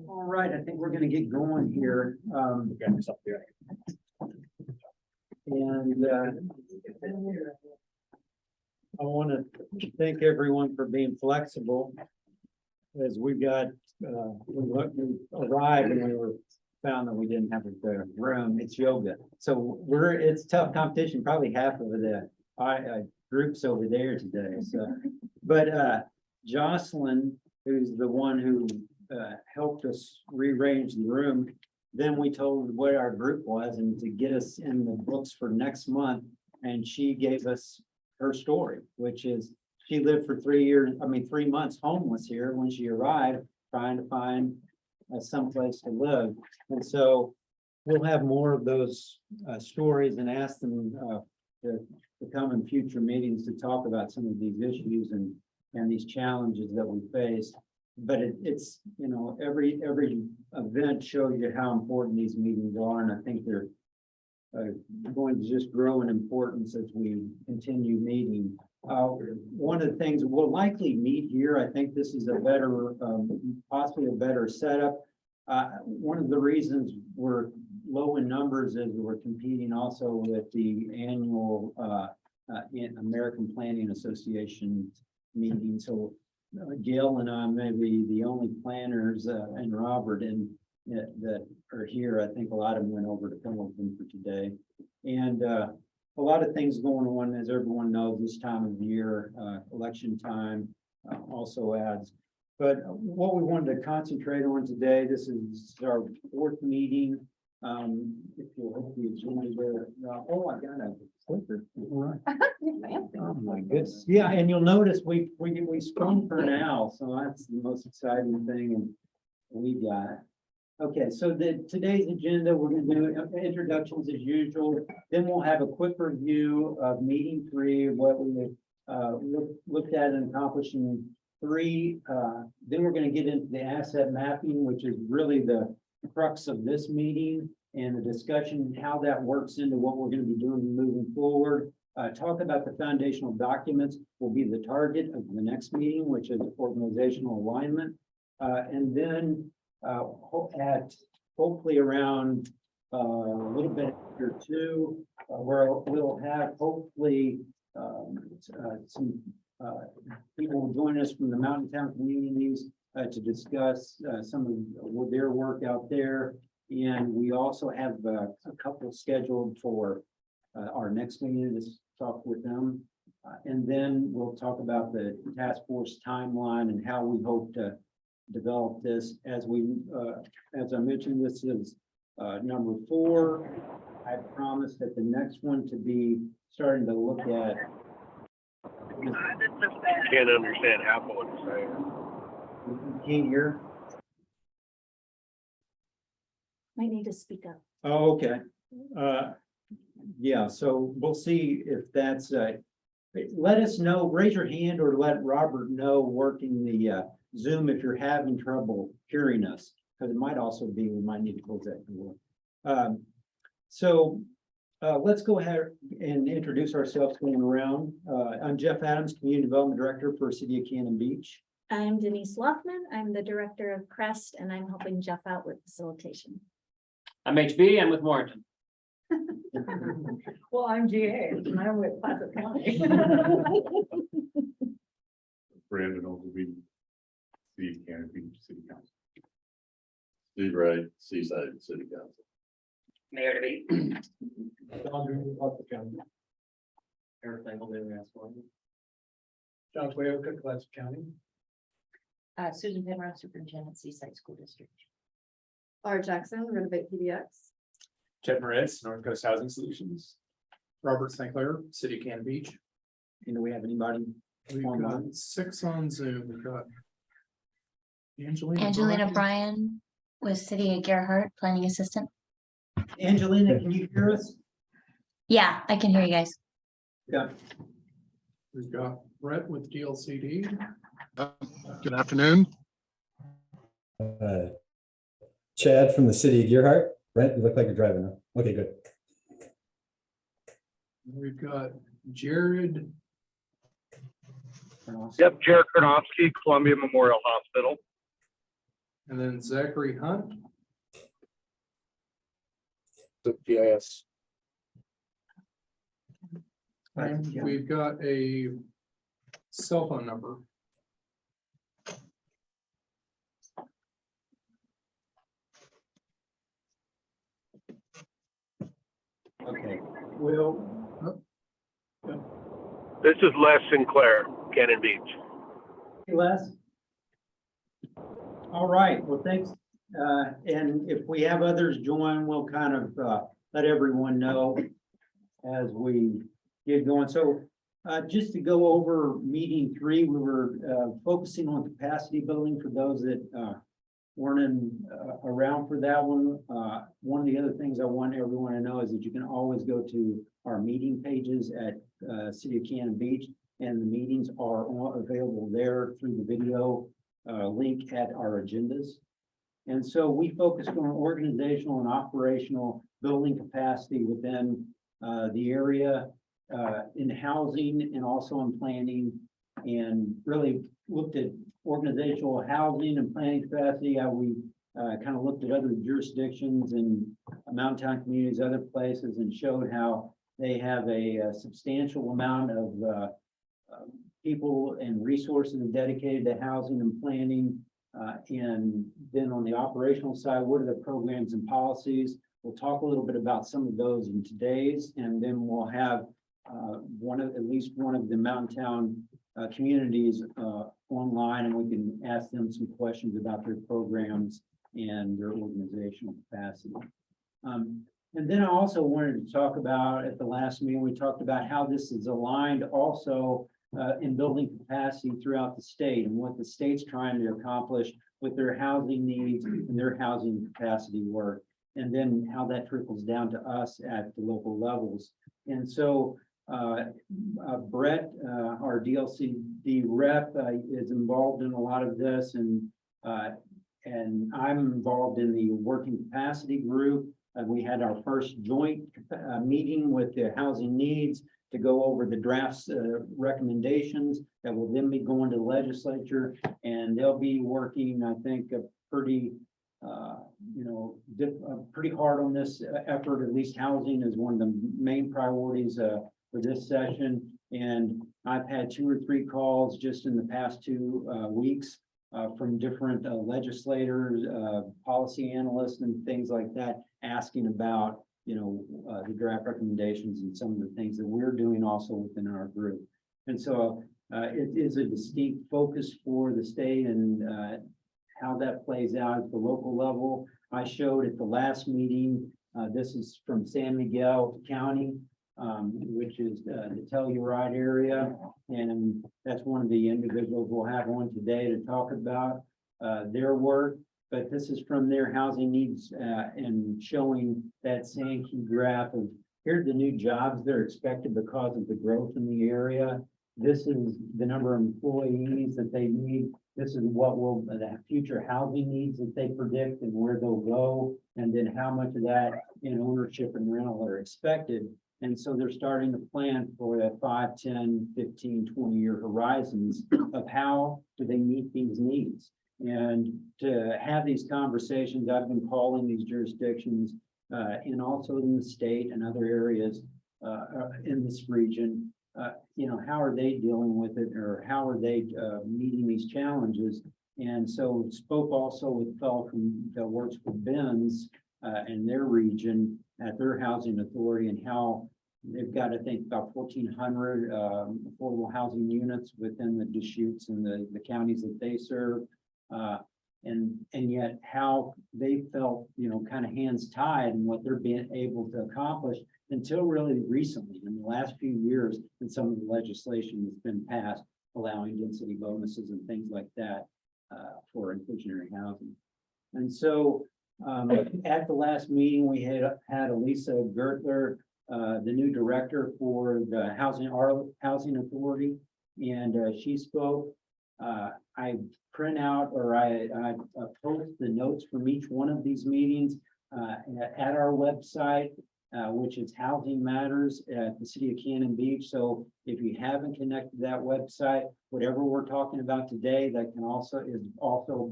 All right, I think we're going to get going here. And I want to thank everyone for being flexible as we got, we arrived and we were found that we didn't have the room. It's yoga. So it's tough competition, probably half of the groups over there today. So, but Jocelyn, who's the one who helped us rearrange the room, then we told what our group was and to get us in the books for next month. And she gave us her story, which is she lived for 3 months homeless here when she arrived, trying to find someplace to live. And so we'll have more of those stories and ask them to come in future meetings to talk about some of these issues and these challenges that we face. But it's, you know, every event shows you how important these meetings are, and I think they're going to just grow in importance as we continue meeting. One of the things we'll likely meet here, I think this is a better, possibly a better setup. One of the reasons we're low in numbers is we're competing also with the annual American Planning Association meeting. So Gail and I may be the only planners, and Robert that are here. I think a lot of them went over to Pendleton for today. And a lot of things going on, as everyone knows, this time of year, election time also adds. But what we wanted to concentrate on today, this is our fourth meeting. If you'll hope the agenda there. Oh, I got a clicker. All right. Oh my goodness. Yeah, and you'll notice we sprung for now, so that's the most exciting thing, and we got. Okay, so today's agenda, we're going to do introductions as usual. Then we'll have a quick review of meeting 3, what we looked at and accomplished in 3. Then we're going to get into the asset mapping, which is really the crux of this meeting, and the discussion how that works into what we're going to be doing moving forward. Talk about the foundational documents will be the target of the next meeting, which is organizational alignment. And then at hopefully around a little bit after 2, where we'll have hopefully some people will join us from the mountain town communities to discuss some of their work out there. And we also have a couple scheduled for our next meeting to talk with them. And then we'll talk about the task force timeline and how we hope to develop this. As I mentioned, this is number 4. I promised that the next one to be starting to look at. Can't understand half of what you're saying. You can't hear? Might need to speak up. Oh, okay. Yeah, so we'll see if that's, let us know, raise your hand or let Robert know working the Zoom if you're having trouble hearing us, because it might also be, we might need to close that door. Let's go ahead and introduce ourselves going around. I'm Jeff Adams, Community Development Director for City of Cannon Beach. I'm Denise Loffman. I'm the director of CREST, and I'm helping Jeff out with facilitation. I'm HB. I'm with Warrenton. Well, I'm GA, and I'm with Clatsop County. Brandon Ogilvy, City of Cannon Beach City Council. Steve Wright, Seaside City Council. Mayor to be. Eric Engel, John Toyota, Clatsop County. Susan Penrose, Superintendent, Seaside School District. Laura Jackson, Renovate PDX. Chet Moritz, North Coast Housing Solutions. Robert St. Clair, City of Cannon Beach. And do we have anybody? We've online? got 6 on Zoom. We've got Angelina Bryan with City of Gerhardt, Planning Assistant. Angelina, can you hear us? Yeah, I can hear you guys. Yeah. We've got Brett with DLCD. Good afternoon. Chad from the City of Gerhardt. Brent, you look like you're driving now. Okay, good. We've got Jared Yep, Jared Karnofsky, Columbia Memorial Hospital. And then Zachary Hunt. The GIS. And we've got a cell phone number. Okay, well, This is Les Sinclair, Cannon Beach. Les? All right, well, thanks. And if we have others join, we'll kind of let everyone know as we get going. So just to go over meeting 3, we were focusing on capacity building for those that weren't around for that one. One of the other things I want everyone to know is that you can always go to our meeting pages at City of Cannon Beach, and the meetings are all available there through the video link at our agendas. And so we focused on organizational and operational building capacity within the area, in housing and also in planning, and really looked at organizational housing and planning capacity, how we kind of looked at other jurisdictions and mountain town communities, other places, and showed how they have a substantial amount of people and resources dedicated to housing and planning. And then on the operational side, what are the programs and policies? We'll talk a little bit about some of those in today's, and then we'll have at least one of the mountain town communities online, and we can ask them some questions about their programs and their organizational capacity. And then I also wanted to talk about, at the last meeting, we talked about how this is aligned also in building capacity throughout the state, and what the state's trying to accomplish with their housing needs and their housing capacity work, and then how that trickles down to us at the local levels. And so Brett, our DLCD rep, is involved in a lot of this, and I'm involved in the working capacity group. We had our first joint meeting with the housing needs to go over the drafts recommendations that will then be going to the legislature, and they'll be working, I think, pretty hard on this effort. At least housing is one of the main priorities for this session. And I've had 2 or 3 calls just in the past 2 weeks from different legislators, policy analysts, and things like that, asking about the draft recommendations and some of the things that we're doing also within our group. And so it is a distinct focus for the state, and how that plays out at the local level. I showed at the last meeting, this is from San Miguel County, which is the Telluride area. And that's one of the individuals we'll have on today to talk about their work. But this is from their housing needs and showing that Sankey graph of here are the new jobs that are expected because of the growth in the area. This is the number of employees that they need. This is what will the future housing needs that they predict and where they'll go, and then how much of that in ownership and rental are expected. And so they're starting to plan for that 5, 10, 15, 20-year horizons of how do they meet these needs. And to have these conversations, I've been calling these jurisdictions and also in the state and other areas in this region. How are they dealing with it, or how are they meeting these challenges? And so spoke also with fellow that works for Ben's in their region at their housing authority, and how they've got, I think, about 1,400 affordable housing units within the Deschutes and the counties that they serve. And yet how they felt, kind of hands tied in what they're being able to accomplish until really recently, in the last few years, and some of the legislation that's been passed, allowing density bonuses and things like that for inclusionary housing. And so at the last meeting, we had Elisa Gertler, the new director for the housing authority, and she spoke. I print out, or I post the notes from each one of these meetings at our website. which is Housing Matters at the city of Cannon Beach. So if you haven't connected that website, whatever we're talking about today, that can also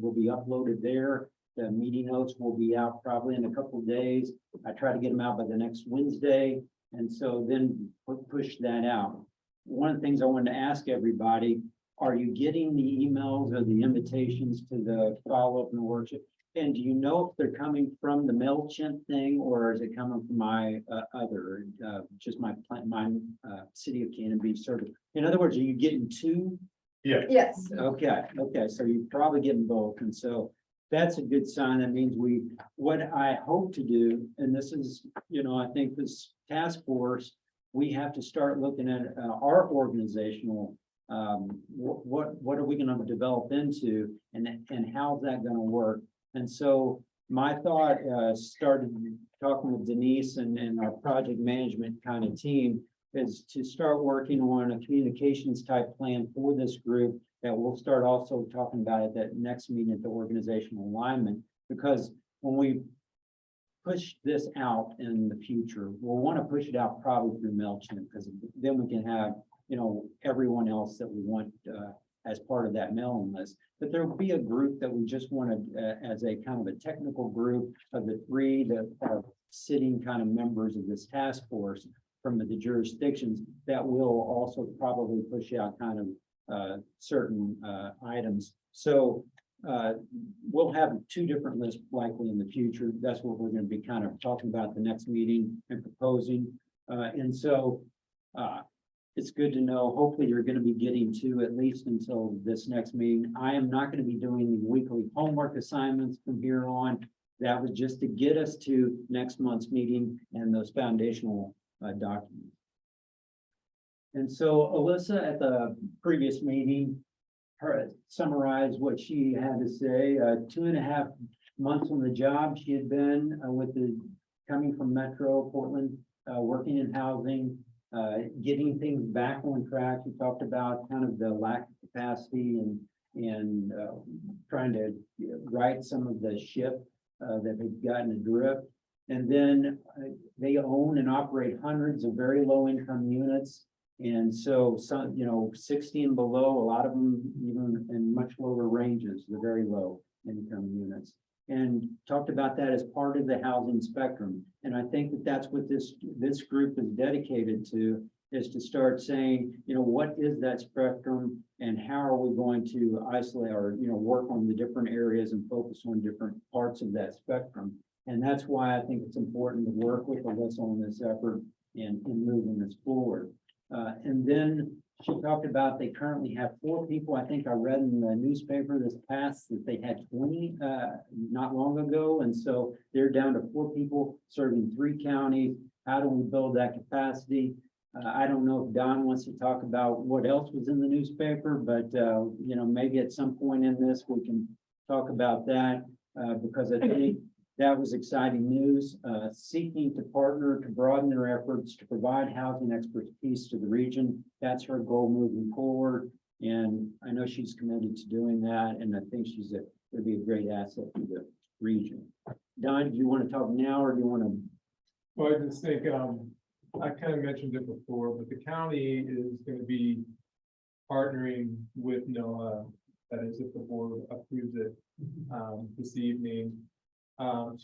will be uploaded there. The meeting notes will be out probably in a couple of days. I try to get them out by the next Wednesday. And so then push that out. One of the things I wanted to ask everybody, are you getting the emails or the invitations to the follow-up and the workshop? And do you know if they're coming from the MailChimp thing, or is it coming from my just my City of Cannon Beach server? In other words, are you getting two? Yes. Okay, so you're probably getting both, and so that's a good sign. That means what I hope to do, and this is, I think this task force, we have to start looking at our organizational, what are we gonna develop into, and how's that gonna work? And so my thought, started talking with Denise and our project management kind of team, is to start working on a communications type plan for this group that we'll start also talking about at that next meeting at the organizational alignment. Because when we push this out in the future, we'll want to push it out probably through MailChimp, because then we can have, everyone else that we want as part of that mailing list. But there will be a group that we just wanted as a kind of a technical group of the three that are sitting kind of members of this task force from the jurisdictions that will also probably push out kind of certain items. So we'll have two different lists likely in the future. That's what we're going to be kind of talking about the next meeting and proposing. And so it's good to know, hopefully you're going to be getting to at least until this next meeting. I am not going to be doing the weekly homework assignments from here on. That was just to get us to next month's meeting and those foundational documents. And so Alyssa at the previous meeting, summarized what she had to say. 2.5 months on the job she had been coming from Metro Portland, working in housing, getting things back on track. She talked about kind of the lack of capacity and trying to right some of the ship that had gotten adrift. And then they own and operate hundreds of very low income units. And so some, 60 and below, a lot of them even in much lower ranges, the very low income units. And talked about that as part of the housing spectrum. And I think that that's what this group is dedicated to, is to start saying, what is that spectrum and how are we going to isolate or, work on the different areas and focus on different parts of that spectrum. And that's why I think it's important to work with Alyssa on this effort and moving this forward. And then she talked about they currently have 4 people. I think I read in the newspaper this past that they had 20 not long ago. And so they're down to 4 people serving 3 counties. How do we build that capacity? I don't know if Don wants to talk about what else was in the newspaper, but maybe at some point in this we can talk about that because I think that was exciting news. Seeking to partner to broaden their efforts to provide housing expertise to the region. That's her goal moving forward. And I know she's committed to doing that. And I think would be a great asset to the region. Don, do you want to talk now or do you want to? Well, I just think, I kind of mentioned it before, but the county is going to be partnering with NOAA. That is, if the board approves it this evening.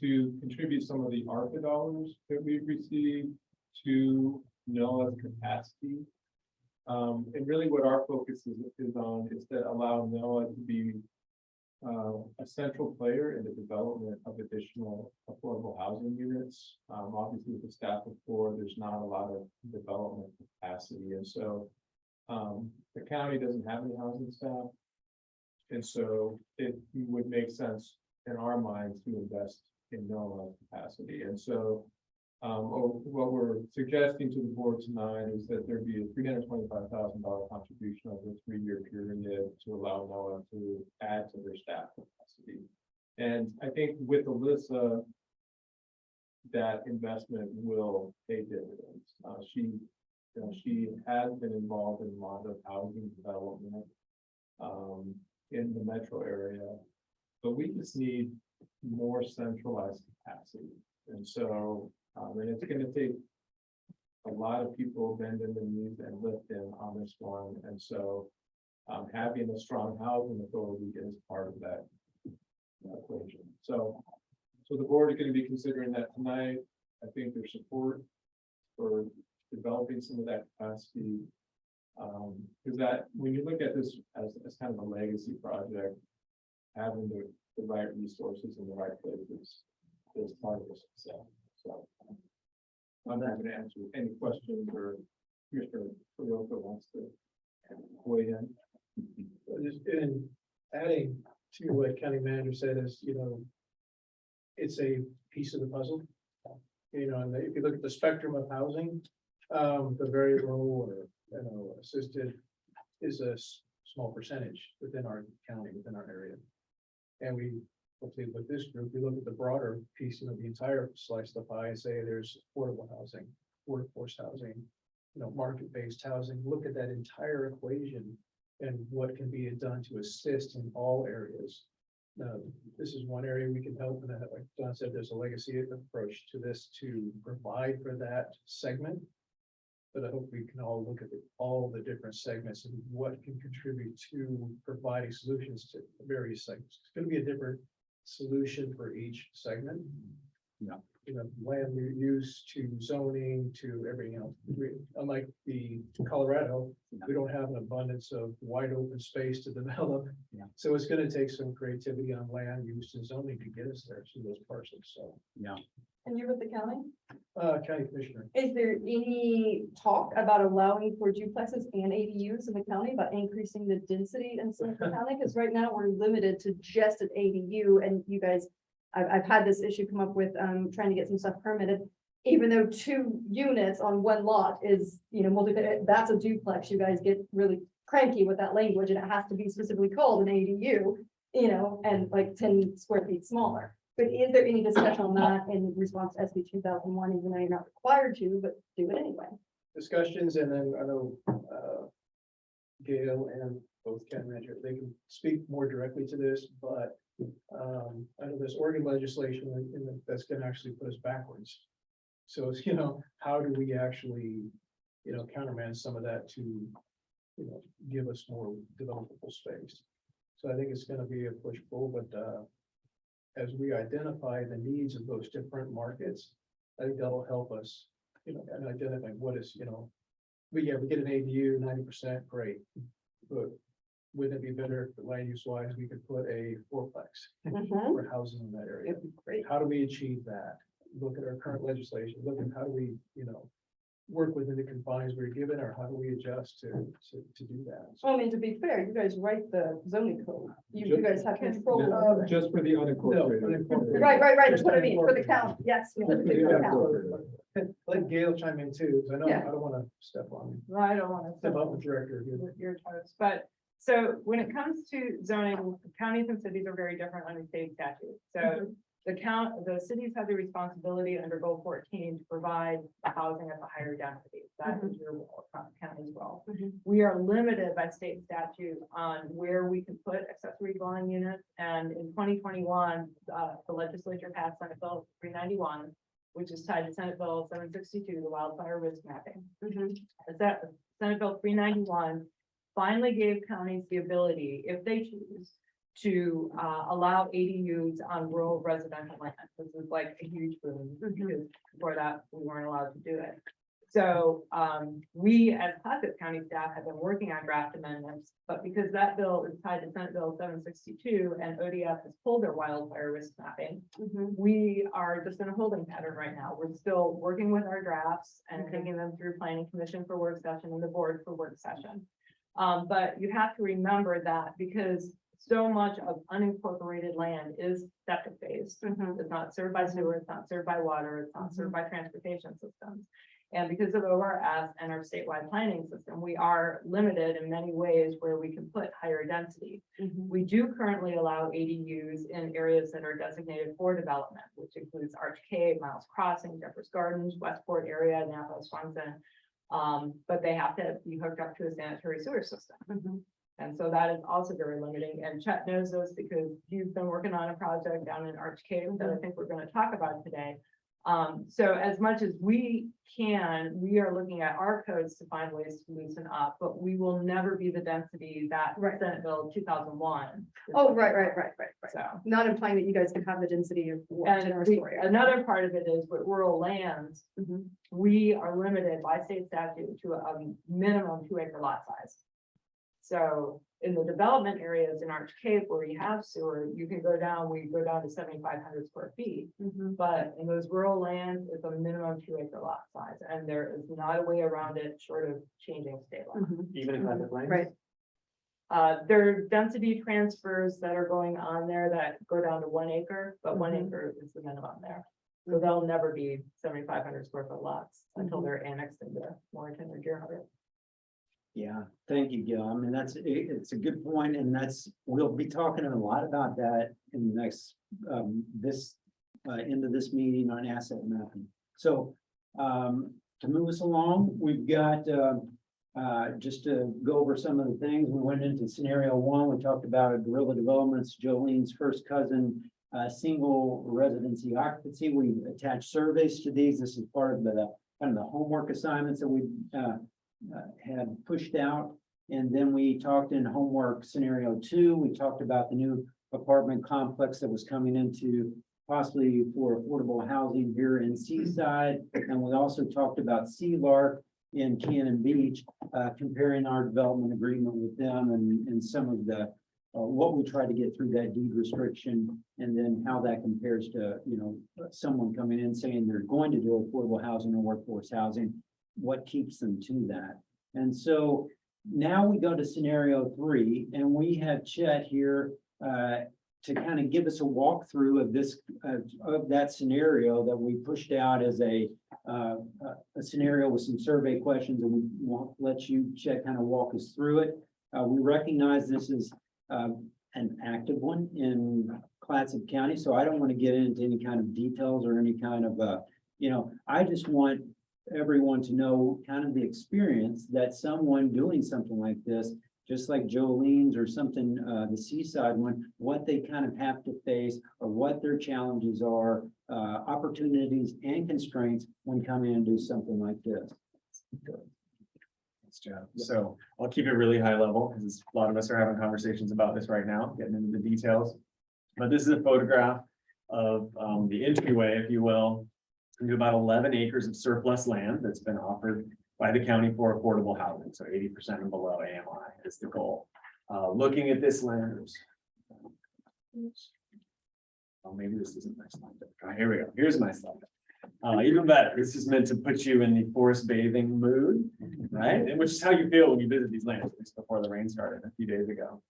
To contribute some of the ARPA dollars that we've received to NOAA's capacity. And really what our focus is on is to allow NOAA to be a central player in the development of additional affordable housing units. Obviously with the staff of 4, there's not a lot of development capacity. And so the county doesn't have any housing staff. And so it would make sense in our minds to invest in NOAA capacity. And so what we're suggesting to the board tonight is that there be a $325,000 contribution over a 3-year period to allow NOAA to add to their staff capacity. And I think with Alyssa, that investment will pay dividends. She has been involved in a lot of housing development in the metro area. But we just need more centralized capacity. And so And it's gonna take a lot of people bending the knees and lifting on this one, and so having a strong housing authority is part of that equation. So the board is gonna be considering that tonight. I think there's support for developing some of that capacity. Because that, when you look at this as kind of a legacy project, having the right resources in the right places is part of the success. So I'm not gonna answer any questions or Commissioner Toyota wants to weigh in. Just in adding to what county manager said is, it's a piece of the puzzle. And if you look at the spectrum of housing, the very low or, assisted is a small percentage within our county, within our area. And we, hopefully with this group, we look at the broader piece, the entire slice of the pie and say there's affordable housing, workforce housing, market-based housing, look at that entire equation and what can be done to assist in all areas. This is one area we can help, and like John said, there's a legacy approach to this to provide for that segment. But I hope we can all look at all the different segments and what can contribute to providing solutions to various segments. It's going to be a different solution for each segment. Yeah. Land use to zoning to everything else. Unlike the Colorado, we don't have an abundance of wide open space to develop. Yeah. So it's going to take some creativity on land use and zoning to get us there to those parcels. So, Yeah. And you're with the county? county commissioner. Is there any talk about allowing for duplexes and ADUs in the county, about increasing the density in Central County? Because right now we're limited to just an ADU, and you guys, I've had this issue come up with trying to get some stuff permitted. Even though 2 units on one lot is, that's a duplex, you guys get really cranky with that language, and it has to be specifically called an ADU, and like 10 square feet smaller. But is there any discussion on that in response to SB 2001, even though you're not required to, but do it anyway? Discussions, and then I know Gail and both county manager, they can speak more directly to this, but I know there's Oregon legislation that's going to actually put us backwards. So it's, how do we actually, countermand some of that to, give us more developable space? So I think it's going to be a push-pull, but as we identify the needs of those different markets, I think that'll help us, and identify what is, but yeah, we get an ADU 90%, great. But wouldn't it be better if land use wise, we could put a 4-plex for housing in that area? It'd be great. How do we achieve that? Look at our current legislation, look at how do we, work within the confines we're given, or how do we adjust to do that? Well, I mean, to be fair, you guys write the zoning code. You guys have control of it. Just for the unincorporated. Right, that's what I mean, for the county, yes. For for the the county. unincorporated. Let Gail chime in too, because I know, Yeah. I don't want to step on, No, I don't want to step up with director here. with your toes, but so when it comes to zoning, counties and cities are very different under state statute. So the cities have the responsibility under Goal 14 to provide the housing at the higher density. That is your role, county's role. We are limited by state statute on where we can put accessory dwelling units. And in 2021, the legislature passed Senate Bill 391, which is tied to Senate Bill 762, the wildfire risk mapping. That Senate Bill 391 finally gave counties the ability, if they choose, to allow ADUs on rural residential land. This is like a huge boom, because before that, we weren't allowed to do it. So we as Clatsop County staff have been working on draft amendments, but because that bill is tied to Senate Bill 762 and ODF has pulled their wildfire risk mapping, we are just in a holding pattern right now. We're still working with our drafts and taking them through planning commission for work session and the board for work session. But you have to remember that because so much of unincorporated land is septic based. It's not served by sewer, it's not served by water, it's not served by transportation systems. And because of ORS and our statewide planning system, we are limited in many ways where we can put higher density. We do currently allow ADUs in areas that are designated for development, which includes Arch Cave, Miles Crossing, Jeffers Gardens, Westport area, Napa, Swanson. But they have to be hooked up to a sanitary sewer system. And so that is also very limiting. And Chet knows this because you've been working on a project down in Arch Cave that I think we're going to talk about today. So as much as we can, we are looking at our codes to find ways to loosen up, but we will never be the density that Right. Senate Bill 2001. Oh, right. So. Not implying that you guys can have the density of And generous the- area. another part of it is with rural lands, Mhm. we are limited by state statute to a minimum 2 acre lot size. So in the development areas in Arch Cape where we have sewer, we go down to 7,500 square feet. Mhm. But in those rural lands, it's a minimum 2 acre lot size, and there is not a way around it short of changing state law. Mhm. Even in private lands? Right. There are density transfers that are going on there that go down to 1 acre, but 1 Mhm. acre is the minimum there. So they'll never be 7,500 square foot lots until they're annexed into Warrenton or Gerhart. Yeah, thank you, Gil. I mean, it's a good point, and we'll be talking a lot about that in the next, into this meeting on asset mapping. So, to move us along, we've got, just to go over some of the things, we went into scenario one, we talked about Guerrilla Developments, Jolene's first cousin, single residency occupancy. We attached surveys to these. This is part of the, kind of the homework assignments that we, had pushed out. And then we talked in homework scenario two, we talked about the new apartment complex that was coming into possibly for affordable housing here in Seaside. And we also talked about Sea Lark in Cannon Beach, comparing our development agreement with them and some of the, what we tried to get through that deed restriction, and then how that compares to, someone coming in saying they're going to do affordable housing or workforce housing, what keeps them to that. And so now we go to scenario three, and we have Chet here to kind of give us a walkthrough of this, of that scenario that we pushed out as a scenario with some survey questions, and we want let you, Chet, kind of walk us through it. We recognize this is an active one in Clatsop County, so I don't want to get into any kind of details or any kind of, I just want everyone to know kind of the experience that someone doing something like this, just like Jolene's or something, the Seaside one, what they kind of have to face or what their challenges are, opportunities and constraints when coming and do something like this. Thanks, Jeff. So I'll keep it really high level because a lot of us are having conversations about this right now, getting into the details. But this is a photograph of the entryway, if you will, into about 11 acres of surplus land that's been offered by the county for affordable housing. So 80% and below AMI is the goal. Looking at this land. Oh, maybe this isn't my slide. Oh, here we go. Here's my slide. Even better. This is meant to put you in the forest bathing mood, right? And which is how you feel when you visit these lands, at least before the rain started a few days ago.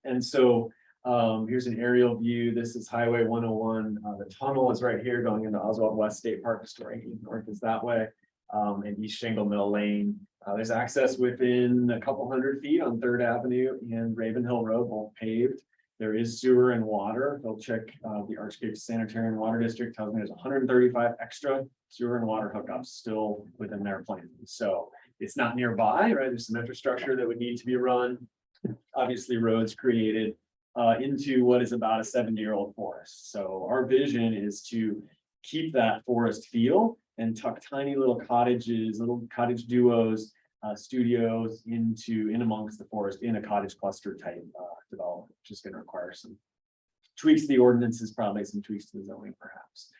And so here's an aerial view. This is Highway 101. The tunnel is right here going into Oswald West State Park. Historic north is that way. And East Shingle Mill Lane. There's access within a couple 100 feet on 3rd Avenue and Raven Hill Road, both paved. There is sewer and water. They'll check the Arch Cape Sanitary and Water District tells me there's 135 extra sewer and water hookups still within their plan. So it's not nearby, right? There's some infrastructure that would need to be run. Obviously, roads created into what is about a 70-year-old forest. So our vision is to keep that forest feel and tuck tiny little cottages, little cottage duos, studios in amongst the forest in a cottage cluster type development, which is going to require some tweaks to the ordinances, probably some tweaks to the zoning perhaps.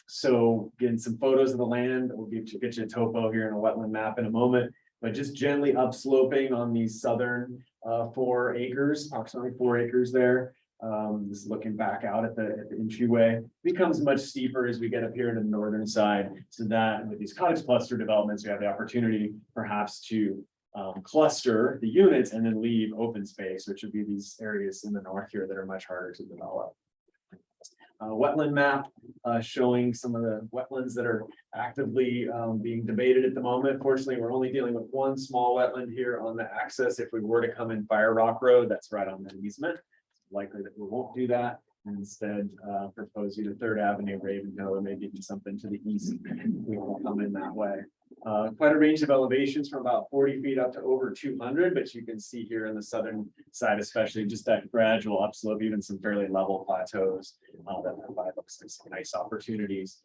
So getting some photos of the land, we'll get you a topo here in a wetland map in a moment, but just gently upsloping on these southern 4 acres, approximately 4 acres there. This is looking back out at the entryway. Becomes much steeper as we get up here to the northern side, so that with these cottage cluster developments, we have the opportunity perhaps to cluster the units and then leave open space, which would be these areas in the north here that are much harder to develop. Wetland map showing some of the wetlands that are actively being debated at the moment. Fortunately, we're only dealing with one small wetland here on the access. If we were to come in Fire Rock Road, that's right on the easement. It's likely that we won't do that. And instead, propose either 3rd Avenue, Ravenhill, or maybe even something to the east. We will come in that way. Quite a range of elevations from about 40 feet up to over 200, but you can see here on the southern side, especially just that gradual upslope, even some fairly level plateaus that provide some nice opportunities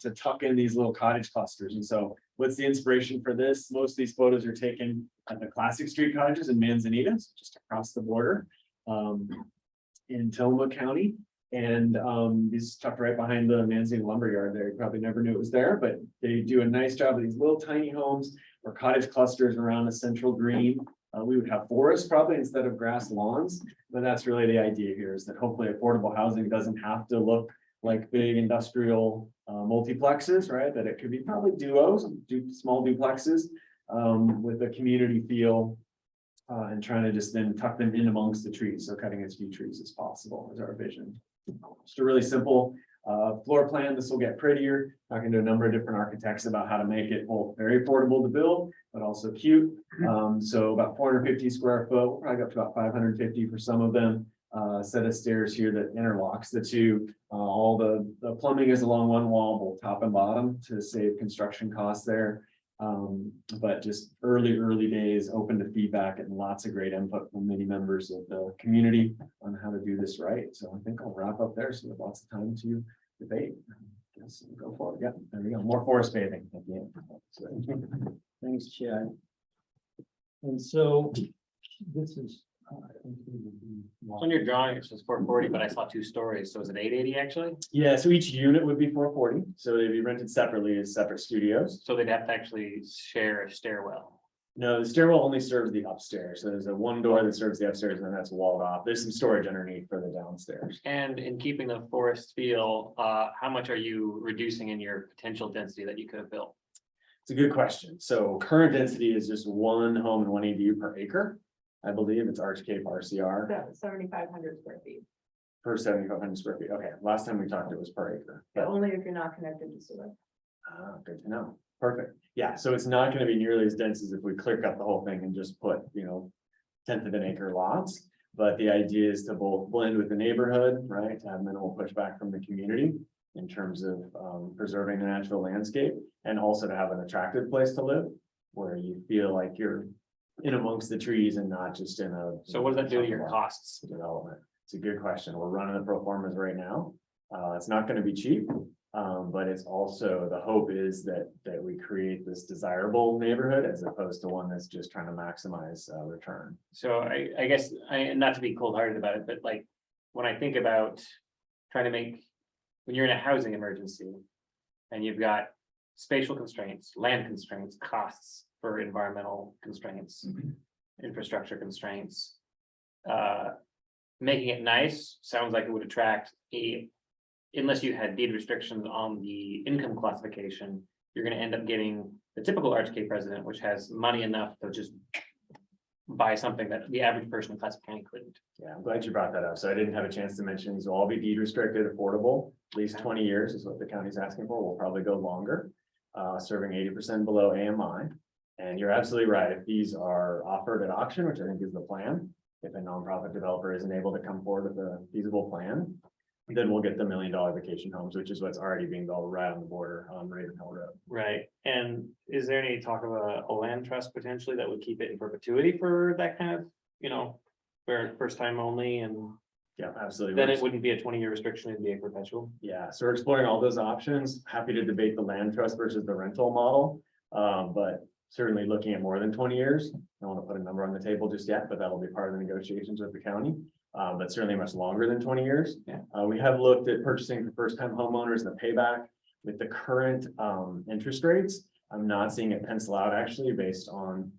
to tuck in these little cottage clusters. And so what's the inspiration for this? Most of these photos are taken at the classic street cottages in Manzanita, so just across the border in Tillamook County. And these tucked right behind the Manzanita lumberyard there. You probably never knew it was there, but they do a nice job of these little tiny homes or cottage clusters around a central green. We would have forests probably instead of grass lawns, but that's really the idea here, is that hopefully affordable housing doesn't have to look like big industrial multiplexes, right? That it could be probably duos, small duplexes with a community feel and trying to just then tuck them in amongst the trees. So cutting as few trees as possible is our vision. Just a really simple floor plan. This will get prettier. Talking to a number of different architects about how to make it both very affordable to build, but also cute. So about 450 square foot, we'll probably go up to about 550 for some of them. Set of stairs here that interlocks the two. All the plumbing is along one wall, both top and bottom, to save construction costs there. But just early days, open to feedback and lots of great input from many members of the community on how to do this right. So I think I'll wrap up there. So we have lots of time to debate. Guess we'll go for it. Yeah, there we go. More forest bathing at the end. So, Thanks, Chad. And so this is. On your drawing, it says 440, but I saw 2 stories, so is it 880 actually? yeah, so each unit would be 440. So they'd be rented separately as separate studios. So they'd have to actually share a stairwell. No, the stairwell only serves the upstairs. So there's a one door that serves the upstairs, and then that's walled off. There's some storage underneath for the downstairs. And in keeping the forest feel, how much are you reducing in your potential density that you could have built? It's a good question. So current density is just one home and one ADU per acre. I believe it's Arch Cape RCR 7,500 square feet, per 7,500 square feet. Okay, last time we talked, it was per acre. but only if you're not connected to sewer. Good to know. Perfect. Yeah, so it's not going to be nearly as dense as if we clear cut the whole thing and just put, 1/10 of an acre lots. But the idea is to both blend with the neighborhood, right? To have minimal pushback from the community in terms of preserving the natural landscape, and also to have an attractive place to live where you feel like you're in amongst the trees and not just in a. So what does that do to your costs? Development. It's a good question. We're running the pro formas right now. It's not going to be cheap. But it's also, the hope is that we create this desirable neighborhood as opposed to one that's just trying to maximize return. So I guess, not to be cold hearted about it, but like, when I think about trying to make, when you're in a housing emergency and you've got spatial constraints, land constraints, costs for environmental constraints, infrastructure constraints, making it nice sounds like it would attract unless you had deed restrictions on the income classification, you're gonna end up getting the typical Arch Cape resident, which has money enough to just buy something that the average person in Clatsop County couldn't. Yeah, I'm glad you brought that up. So I didn't have a chance to mention, these will all be deed restricted, affordable, at least 20 years is what the county's asking for. We'll probably go longer, serving 80% below AMI. And you're absolutely right. If these are offered at auction, which I think is the plan, if a nonprofit developer isn't able to come forward with a feasible plan, then we'll get the $1 million vacation homes, which is what's already being built right on the border on Ravenhill Road. Right, and is there any talk of a land trust potentially that would keep it in perpetuity for that kind of, for first time only, and Yeah, absolutely. then it wouldn't be a 20-year restriction, it'd be a perpetual? Yeah, so we're exploring all those options. Happy to debate the land trust versus the rental model. But certainly looking at more than 20 years. I don't want to put a number on the table just yet, but that'll be part of the negotiations with the county. But certainly much longer than 20 years. Yeah. We have looked at purchasing for first-time homeowners and the payback with the current interest rates. I'm not seeing it pencil out actually based on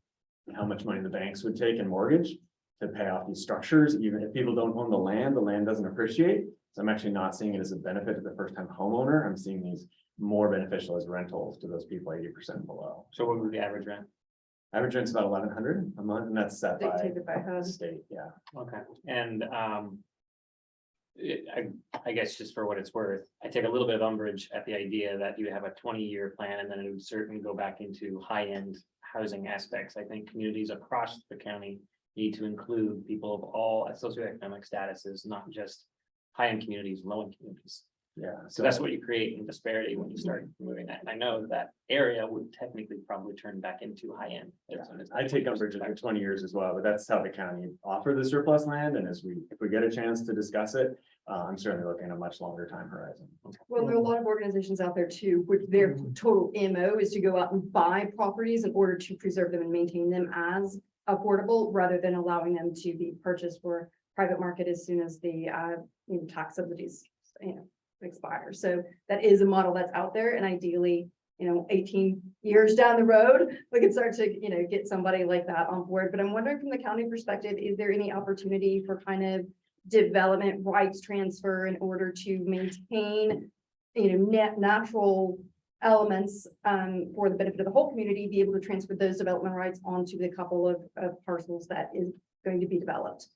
how much money the banks would take in mortgage to pay off these structures. Even if people don't own the land doesn't appreciate. So I'm actually not seeing it as a benefit to the first-time homeowner. I'm seeing these more beneficial as rentals to those people 80% below. So what would be the average rent? Average rent's about 1,100 a month, and that's set by Dictated by the HUD. state. Yeah. Okay, and I guess just for what it's worth, I take a little bit of umbrage at the idea that you have a 20-year plan and then it would certainly go back into high-end housing aspects. I think communities across the county need to include people of all socioeconomic statuses, not just high-end communities, low-end communities. Yeah, So that's what you create in disparity when you start moving that. And I know that area would technically probably turn back into high end. I take umbrage for 20 years as well, but that's how the county offered the surplus land, and if we get a chance to discuss it, I'm certainly looking at a much longer time horizon. Well, there are a lot of organizations out there too, which their total MO is to go out and buy properties in order to preserve them and maintain them as affordable, rather than allowing them to be purchased for private market as soon as the tax subsidies, expire. So that is a model that's out there, and ideally, 18 years down the road, we can start to, get somebody like that on board. But I'm wondering from the county perspective, is there any opportunity for kind of development rights transfer in order to maintain, natural elements for the benefit of the whole community, be able to transfer those development rights onto the couple of parcels that is going to be developed?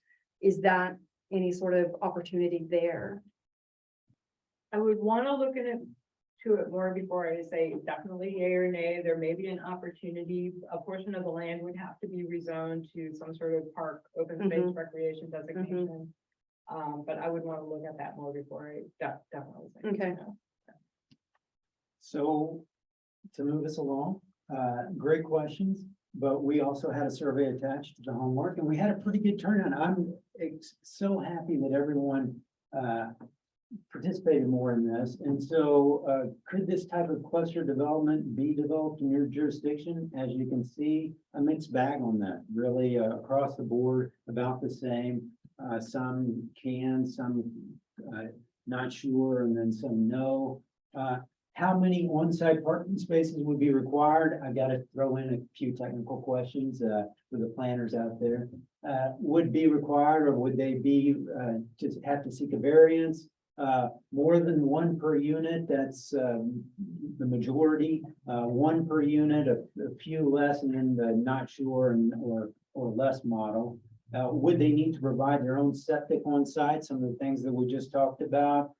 Is that any sort of opportunity there? I would want to look to it more before I say definitely yay or nay. There may be an opportunity. A portion of the land would have to be rezoned to some sort of park, open space recreation designation. But I would want to look at that more before I definitely say. Okay. no. So to move us along, great questions, but we also had a survey attached to the homework and we had a pretty good turnout. I'm so happy that everyone participated more in this. And so could this type of cluster development be developed in your jurisdiction? As you can see, a mixed bag on that, really across the board, about the same. Some can, some not sure, and then some no. How many on-site parking spaces would be required? I got to throw in a few technical questions for the planners out there. Would be required, or would they be just have to seek a variance? More than one per unit, that's the majority. One per unit, a few less, and then the not sure or less model. Would they need to provide their own septic on site? Some of the things that we just talked about.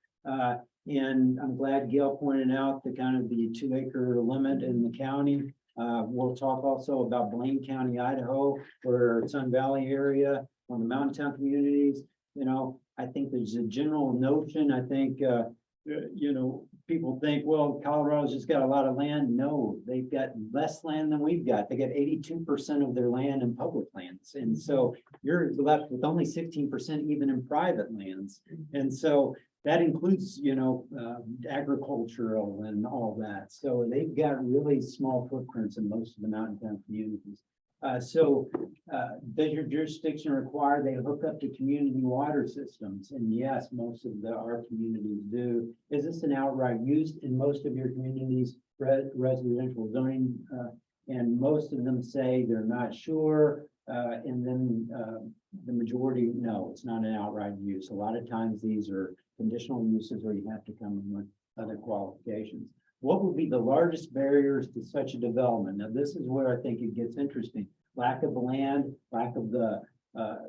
And I'm glad Gail pointed out the kind of the 2-acre limit in the county. We'll talk also about Blaine County, Idaho, or Sun Valley area, on the mountain town communities. I think there's a general notion, I think, people think, well, Colorado's just got a lot of land. No, they've got less land than we've got. They got 82% of their land in public lands. And so you're left with only 16% even in private lands. And so that includes, agricultural and all that. So they've got really small footprints in most of the mountain town communities. Does your jurisdiction require they hook up to community water systems? And yes, most of our communities do. Is this an outright use in most of your communities, residential zoning? And most of them say they're not sure. And then the majority, no, it's not an outright use. A lot of times these are conditional uses where you have to come in with other qualifications. What would be the largest barriers to such a development? Now, this is where I think it gets interesting. Lack of land, lack of the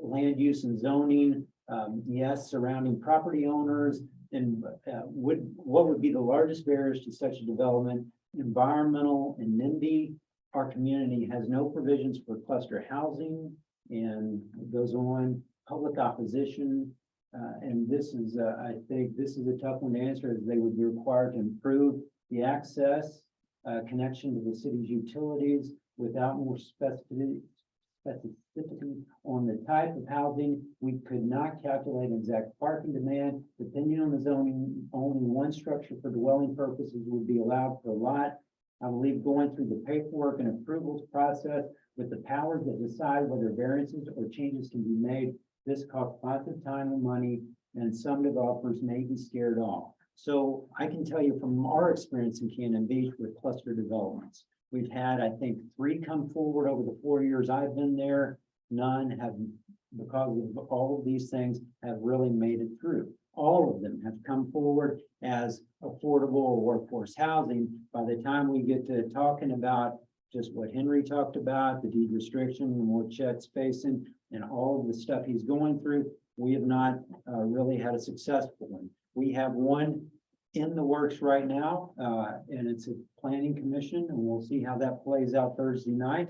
land use and zoning, yes, surrounding property owners, and what would be the largest barriers to such a development? Environmental and NIMBY. Our community has no provisions for cluster housing, and it goes on. Public opposition. And this is, I think this is a tough one to answer, as they would be required to improve the access, connection to the city's utilities without more specificity on the type of housing. We could not calculate exact parking demand. Depending on the zoning, only one structure for dwelling purposes would be allowed per lot. I believe going through the paperwork and approvals process with the powers that decide whether variances or changes can be made, this costs lots of time and money, and some developers may be scared off. So I can tell you from our experience in Cannon Beach with cluster developments, we've had, I think, 3 come forward over the 4 years I've been there. None have, because of all of these things, have really made it through. All of them have come forward as affordable workforce housing. By the time we get to talking about just what Henry talked about, the deed restriction and what Chet's facing and all of the stuff he's going through, we have not really had a successful one. We have one in the works right now, and it's a planning commission, and we'll see how that plays out Thursday night.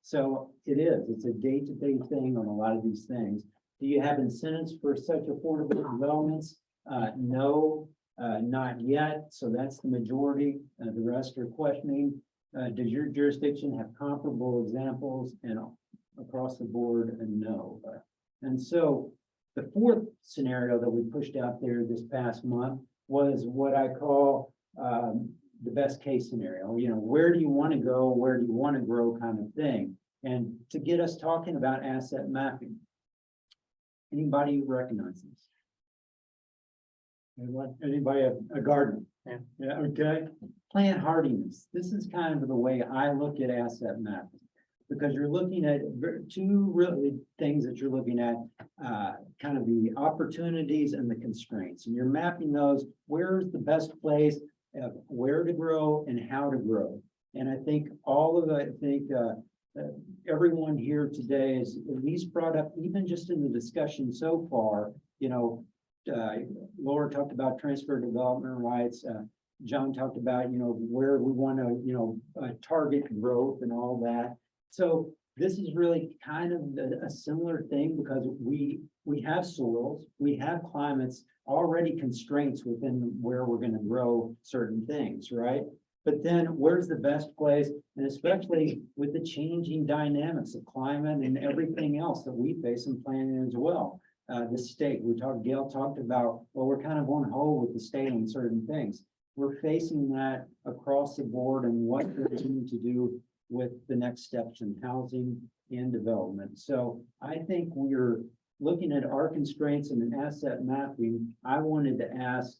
So it's a day-to-day thing on a lot of these things. Do you have incentives for such affordable developments? No, Not yet, so that's the majority. The rest are questioning. Does your jurisdiction have comparable examples? And across the board, and no. And so the fourth scenario that we pushed out there this past month was what I call the best case scenario. You know, where do you want to go? Where do you want to grow kind of thing? And to get us talking about asset mapping. Anybody recognize this? Anybody have a garden? Yeah. Yeah, okay. Plant hardiness. This is kind of the way I look at asset mapping. Because you're looking at two really things that you're looking at, kind of the opportunities and the constraints. And you're mapping those, where's the best place, where to grow and how to grow. And I think everyone here today is at least brought up, even just in the discussion so far, you know, Laura talked about transfer development rights. John talked about, you know, where we want to, you know, target growth and all that. So this is really kind of a similar thing because we have soils, we have climates, already constraints within where we're going to grow certain things, right? But then where's the best place? And especially with the changing dynamics of climate and everything else that we face in planning as well. The state, Gail talked about, well, we're kind of on hold with the state on certain things. We're facing that across the board and what we're going to do with the next steps in housing and development. So I think we're looking at our constraints and an asset mapping. I wanted to ask,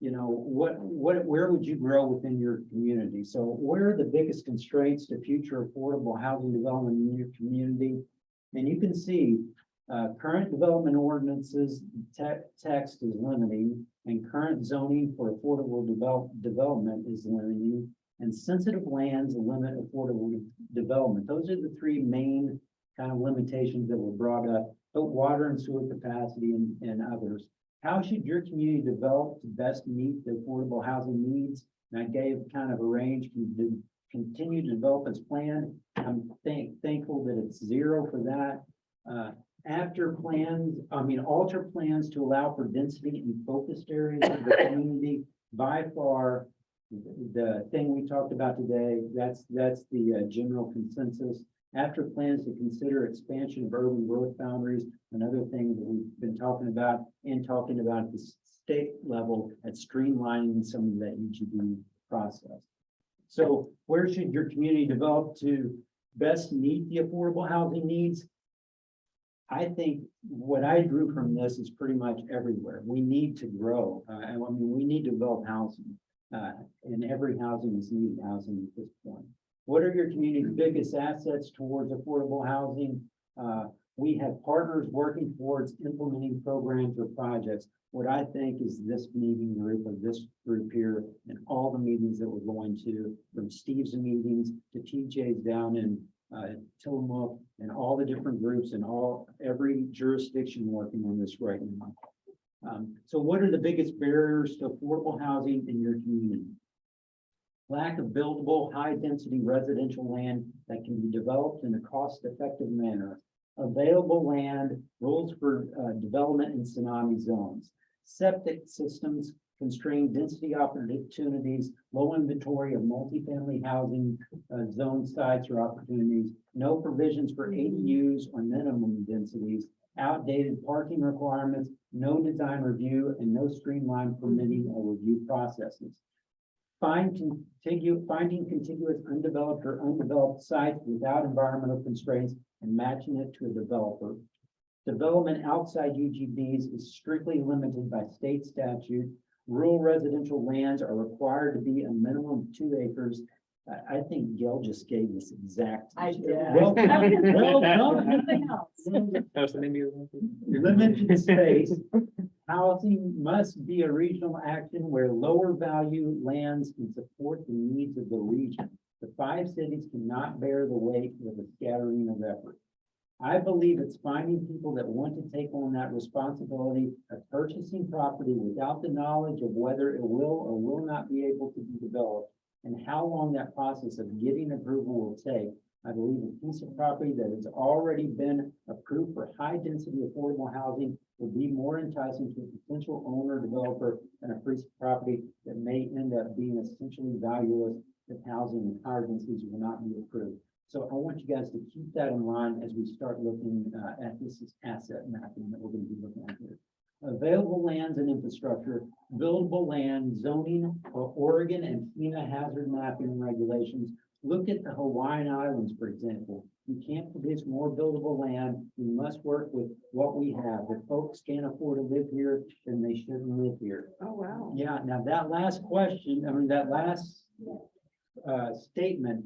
you know, where would you grow within your community? So where are the biggest constraints to future affordable housing development in your community? And you can see current development ordinances text is limiting, and current zoning for affordable development is limiting, and sensitive lands limit affordable development. Those are the three main kind of limitations that were brought up, but water and sewer capacity and others. How should your community develop to best meet the affordable housing needs? And I gave kind of a range, continue to develop as planned. I'm thankful that it's 0 for that. Alter plans to allow for density in focused areas of the community. By far, the thing we talked about today, that's the general consensus. After plans to consider expansion of urban growth boundaries, another thing that we've been talking about at the state level at streamlining some of that UGB process. So where should your community develop to best meet the affordable housing needs? I think what I drew from this is pretty much everywhere. We need to grow. We need to develop housing. And every housing is needed housing at this point. What are your community's biggest assets towards affordable housing? We have partners working towards implementing programs or projects. What I think is this meeting group of this group here and all the meetings that we're going to, from Steve's meetings to TJ's down in Tillamook and all the different groups and every jurisdiction working on this right now. So what are the biggest barriers to affordable housing in your community? Lack of buildable, high-density residential land that can be developed in a cost-effective manner. Available land, rules for development in tsunami zones. Septic systems constrain density opportunities, low inventory of multifamily housing zone sites or opportunities, no provisions for ADUs or minimum densities, outdated parking requirements, no design review, and no streamlined permitting or review processes. Finding contiguous undeveloped or undeveloped sites without environmental constraints and matching it to a developer. Development outside UGBs is strictly limited by state statute. Rural residential lands are required to be a minimum of 2 acres. I think Gail just gave this exact. I did. Well done. Nothing else. Limited space. Housing must be a regional action where lower value lands can support the needs of the region. The 5 cities cannot bear the weight with a scattering of effort. I believe it's finding people that want to take on that responsibility of purchasing property without the knowledge of whether it will or will not be able to be developed and how long that process of getting approval will take. I believe a piece of property that has already been approved for high density affordable housing will be more enticing to a potential owner, developer, and a piece of property that may end up being essentially valueless if housing and higher densities will not be approved. So I want you guys to keep that in mind as we start looking at this asset mapping that we're going to be looking at here. Available lands and infrastructure, buildable land, zoning, Oregon and FEMA hazard mapping regulations. Look at the Hawaiian Islands, for example. You can't produce more buildable land. We must work with what we have. If folks can't afford to live here, then they shouldn't live here. Oh, wow. Yeah, now that last question, I mean, that last statement,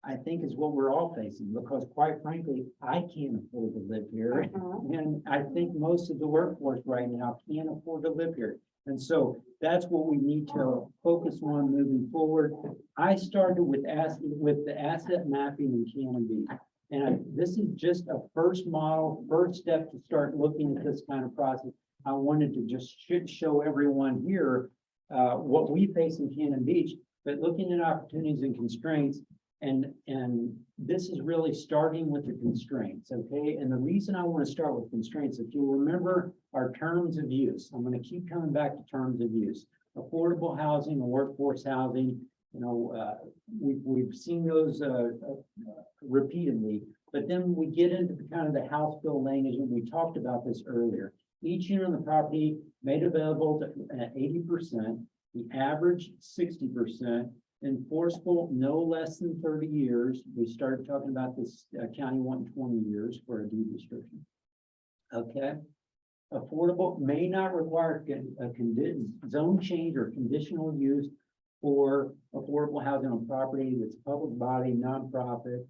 I think is what we're all facing, because quite frankly, I can't afford to live here. And I think most of the workforce right now can't afford to live here. And so that's what we need to focus on moving forward. I started with the asset mapping in Cannon Beach. And this is just a first model, first step to start looking at this kind of process. I wanted to just show everyone here what we face in Cannon Beach, but looking at opportunities and constraints. And this is really starting with the constraints, okay? And the reason I want to start with constraints, if you remember our terms of use, I'm going to keep coming back to terms of use. Affordable housing and workforce housing, you know, we've seen those repeatedly, but then we get into the kind of the House bill language, and we talked about this earlier. Each unit on the property made available at 80%, the average 60%, enforceable no less than 30 years. We started talking about this county wanting 20 years for a deed restriction. Okay. Affordable may not require a zone change or conditional use for affordable housing on property that's public body, nonprofit,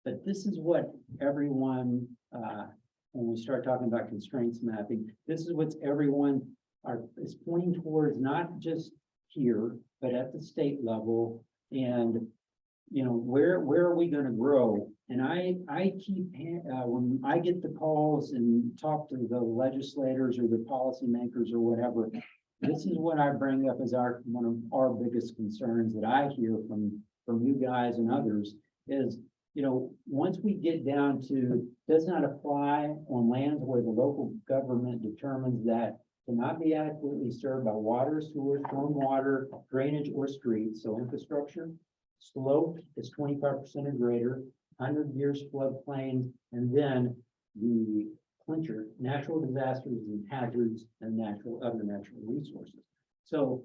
But this is what everyone, when we start talking about constraints mapping, this is what everyone is pointing towards, not just here, but at the state level. And, you know, where are we going to grow? And I keep, when I get the calls and talk to the legislators or the policymakers or whatever, this is what I bring up as one of our biggest concerns that I hear from you guys and others is, you know, once we get down to does not apply on lands where the local government determines that cannot be adequately served by water, sewer, stormwater, drainage, or streets. So infrastructure, slope is 25% or greater, 100 years floodplain, and then the clincher, natural disasters and hazards and other natural resources. So,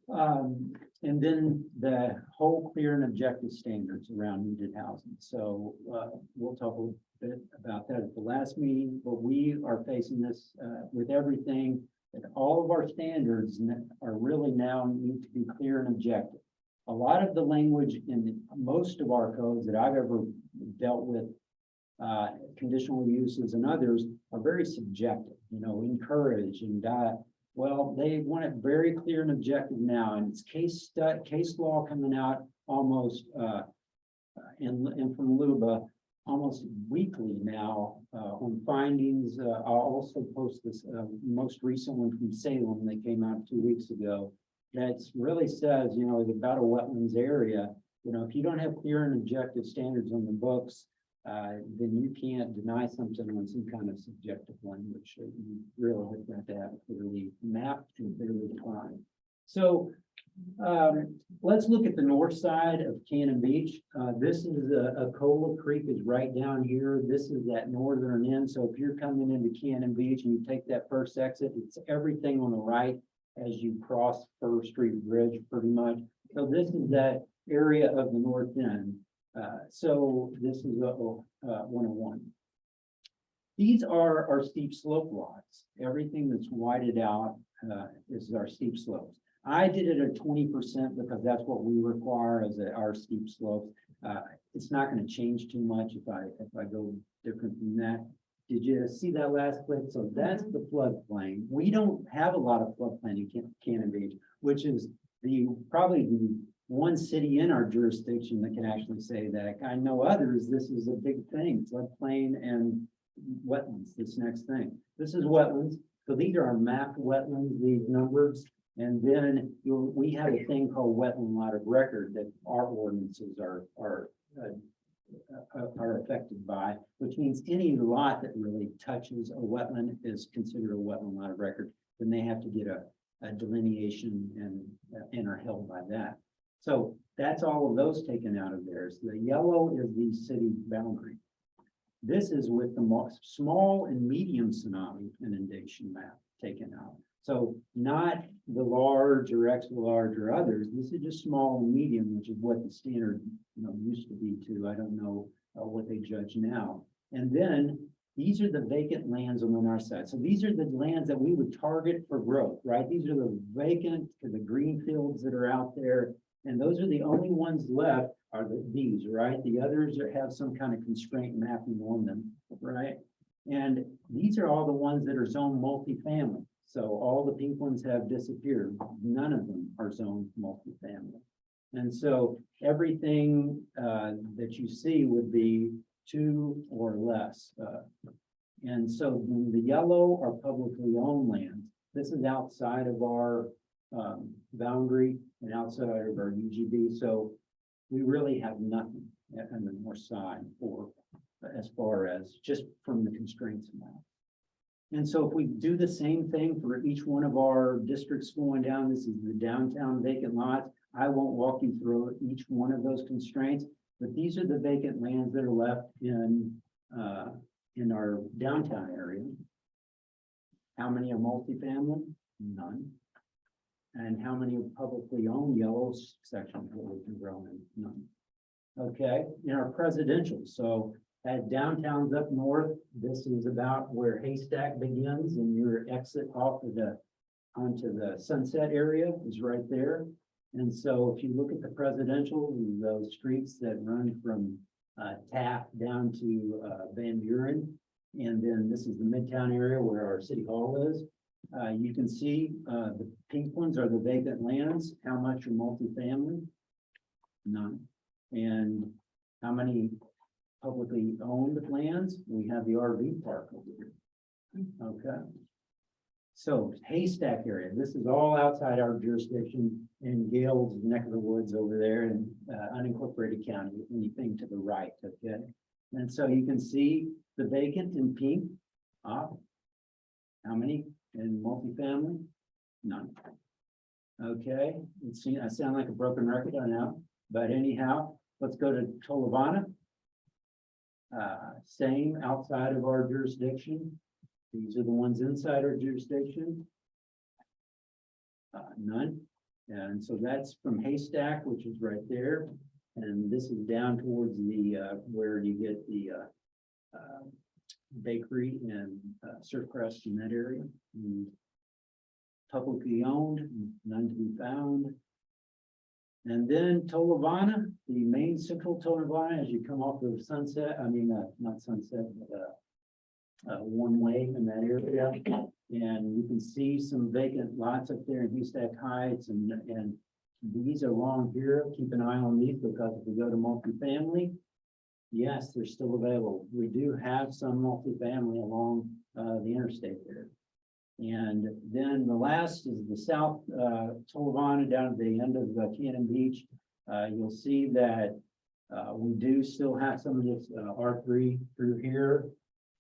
and then the whole clear and objective standards around needed housing. So we'll talk a little bit about that at the last meeting, but we are facing this with everything, and all of our standards are really now need to be clear and objective. A lot of the language in most of our codes that I've ever dealt with, conditional uses and others, are very subjective, you know, encourage and well, they want it very clear and objective now, and it's case law coming out almost and from LUBA almost weekly now on findings. I'll also post this most recent one from Salem that came out 2 weeks ago. That really says, you know, about a wetlands area. You know, if you don't have clear and objective standards on the books, then you can't deny something on some kind of subjective language. You really have to have it clearly mapped and clearly defined. So let's look at the north side of Cannon Beach. This is Cola Creek is right down here. This is that northern end. So if you're coming into Cannon Beach and you take that first exit, it's everything on the right as you cross First Street Bridge pretty much. So this is that area of the north end. So this is 101. These are our steep slope lots. Everything that's whited out is our steep slopes. I did it at 20% because that's what we require as our steep slopes. It's not going to change too much if I go different than that. Did you see that last clip? So that's the floodplain. We don't have a lot of floodplain in Cannon Beach, which is probably the one city in our jurisdiction that can actually say that. I know others, this is a big thing, floodplain and wetlands, this next thing. This is wetlands. So these are our mapped wetlands, these numbers. And then we have a thing called wetland lot of record that our ordinances are are affected by, which means any lot that really touches a wetland is considered a wetland lot of record. Then they have to get a delineation and are held by that. So that's all of those taken out of theirs. The yellow is the city boundary. This is with the small and medium tsunami inundation map taken out. So not the large or extra large or others. This is just small and medium, which is what the standard, used to be too. I don't know what they judge now. And then these are the vacant lands on our side. So these are the lands that we would target for growth, right? These are the vacant, the green fields that are out there. And those are the only ones left are these, right? The others have some kind of constraint mapping on them, right? And these are all the ones that are zoned multifamily. So all the pink ones have disappeared. None of them are zoned multifamily. And so everything that you see would be 2 or less. And so the yellow are publicly owned lands. This is outside of our boundary and outside of our UGB. So we really have nothing on the north side for as far as just from the constraints of that. And so if we do the same thing for each one of our districts going down, this is the downtown vacant lots. I won't walk you through each one of those constraints, but these are the vacant lands that are left in our downtown area. How many are multifamily? None. And how many are publicly owned yellow sections where we can grow in? None. Okay, in our presidential, so at downtown's up north, this is about where Haystack begins, and your exit off of onto the Sunset area is right there. And so if you look at the presidential, those streets that run from Taft down to Van Buren, and then this is the Midtown area where our city hall is. You can see the pink ones are the vacant lands. How much are multifamily? None. And how many publicly owned lands? We have the RV park over here. Okay. So Haystack area, this is all outside our jurisdiction in Gale's neck of the woods over there in unincorporated county, anything to the right, okay? And so you can see the vacant in pink. How many in multifamily? None. Okay, I sound like a broken record, I know, but anyhow, let's go to Tolovana. Same outside of our jurisdiction. These are the ones inside our jurisdiction. None. And so that's from Haystack, which is right there. And this is down towards the where you get the bakery and Surfcrest in that area. Publicly owned, none to be found. And then Tolovana, the main central Tolovana, as you come off of Sunset, not Sunset, but one way in that area. And you can see some vacant lots up there in Haystack Heights, and these are along here. Keep an eye on these, because if we go to multifamily, yes, they're still available. We do have some multifamily along the interstate there. And then the last is the South Tolovana down at the end of Cannon Beach. You'll see that we do still have some of this R3 through here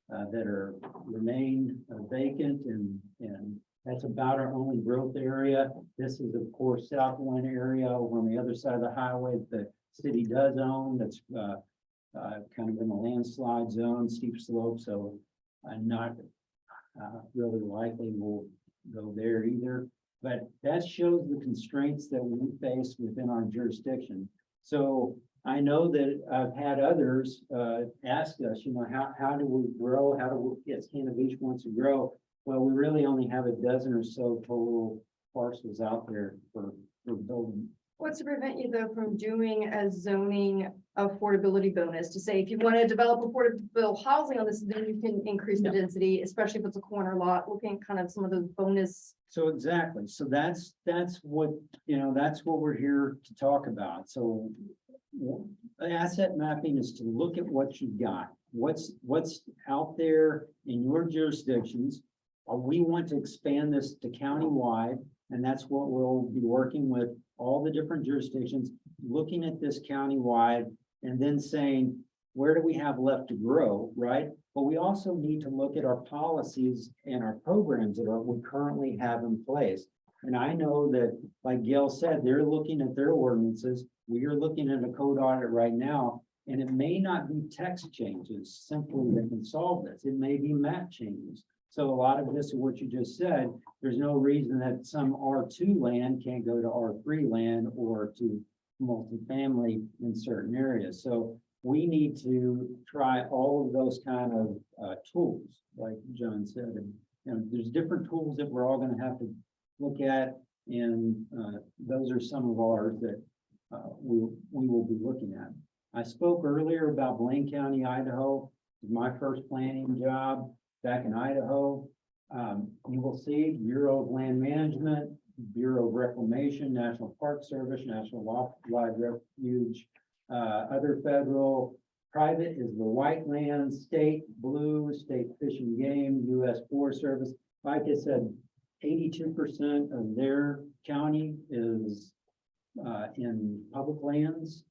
that are remained vacant, and that's about our only growth area. This is, of course, Southwind area over on the other side of the highway that the city does own. That's kind of in a landslide zone, steep slope, so not really likely we'll go there either. But that shows the constraints that we face within our jurisdiction. So I know that I've had others ask us, how do we grow? How do we get Cannon Beach wants to grow? Well, we really only have a dozen or so total parcels out there for building. What's to prevent you though from doing a zoning affordability bonus to say, if you want to develop affordable housing on this, then you can increase the density, especially if it's a corner lot, looking at kind of some of those bonus. So exactly. So that's what, that's what we're here to talk about. So asset mapping is to look at what you've got, what's out there in your jurisdictions. We want to expand this to countywide, and that's what we'll be working with all the different jurisdictions, looking at this countywide, and then saying, where do we have left to grow, right? But we also need to look at our policies and our programs that we currently have in place. And I know that, like Gail said, they're looking at their ordinances. We are looking at a code audit right now, and it may not be text changes simply that can solve this. It may be map changes. So a lot of this is what you just said. There's no reason that some R2 land can't go to R3 land or to multifamily in certain areas. So we need to try all of those kind of tools, like John said. And there's different tools that we're all going to have to look at, and those are some of ours that we will be looking at. I spoke earlier about Blaine County, Idaho. My first planning job back in Idaho. You will see Bureau of Land Management, Bureau of Reclamation, National Park Service, National Wildlife Refuge, other federal. Private is the white land, state blue, state Fish and Game, U.S. Forest Service. Like I said, 82% of their county is in public lands.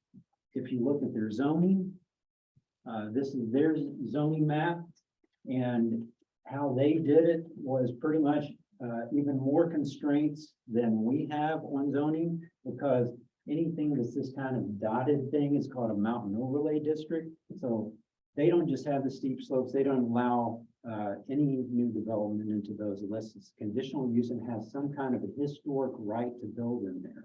If you look at their zoning, this is their zoning map, and how they did it was pretty much even more constraints than we have on zoning, because anything that's this kind of dotted thing is called a mountain overlay district. So they don't just have the steep slopes, they don't allow any new development into those unless it's conditional use and has some kind of a historic right to build in there.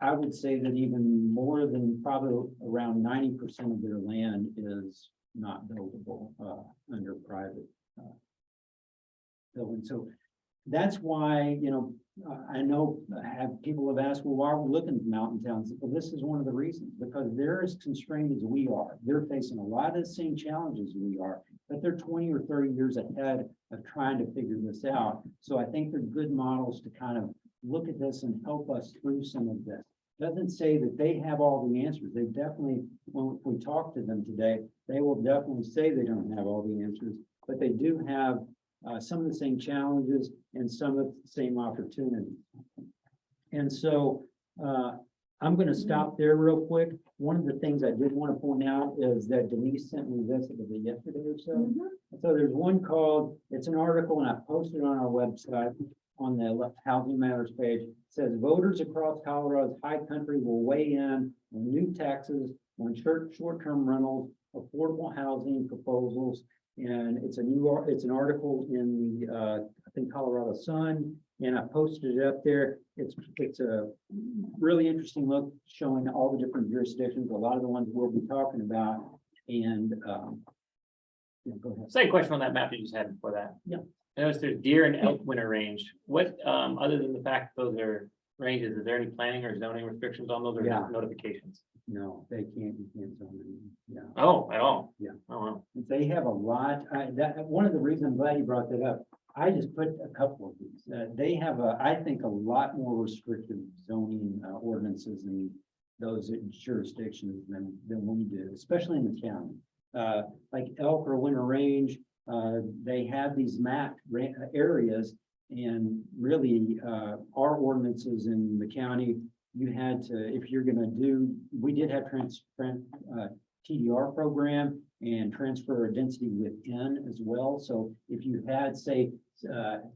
I would say that even more than probably around 90% of their land is not buildable under private building. So that's why, I know people have asked, well, why are we looking at mountain towns? Well, this is one of the reasons, because they're as constrained as we are. They're facing a lot of the same challenges we are, but they're 20 or 30 years ahead of trying to figure this out. So I think they're good models to kind of look at this and help us through some of this. Doesn't say that they have all the answers. They definitely, when we talk to them today, they will definitely say they don't have all the answers, but they do have some of the same challenges and some of the same opportunities. And so I'm going to stop there real quick. One of the things I did want to point out is that Denise sent me this, was it yesterday or so? So there's one called, it's an article, and I posted on our website on the Housing Matters page. It says voters across Colorado's high country will weigh in on new taxes on short-term rentals, affordable housing proposals. And it's an article in the I think Colorado Sun, and I posted it up there. It's a really interesting look showing all the different jurisdictions, a lot of the ones we'll be talking about. And go ahead. Same question on that map you just had before that. Yeah. I noticed there's deer and elk winter range. What, other than the fact that those are ranges, is there any planning or zoning restrictions on those, or Yeah. notifications? No, they can't, you can't zone them. Yeah. Oh, at all? Yeah. Oh, wow. They have a lot, one of the reasons I'm glad you brought that up, I just put a couple of these. They have I think a lot more restrictive zoning ordinances in those jurisdictions than we do, especially in the county. Like elk or winter range, they have these mapped areas, and really our ordinances in the county, you had to, if you're gonna do, we did have TDR program and transfer density within as well. So if you had, say,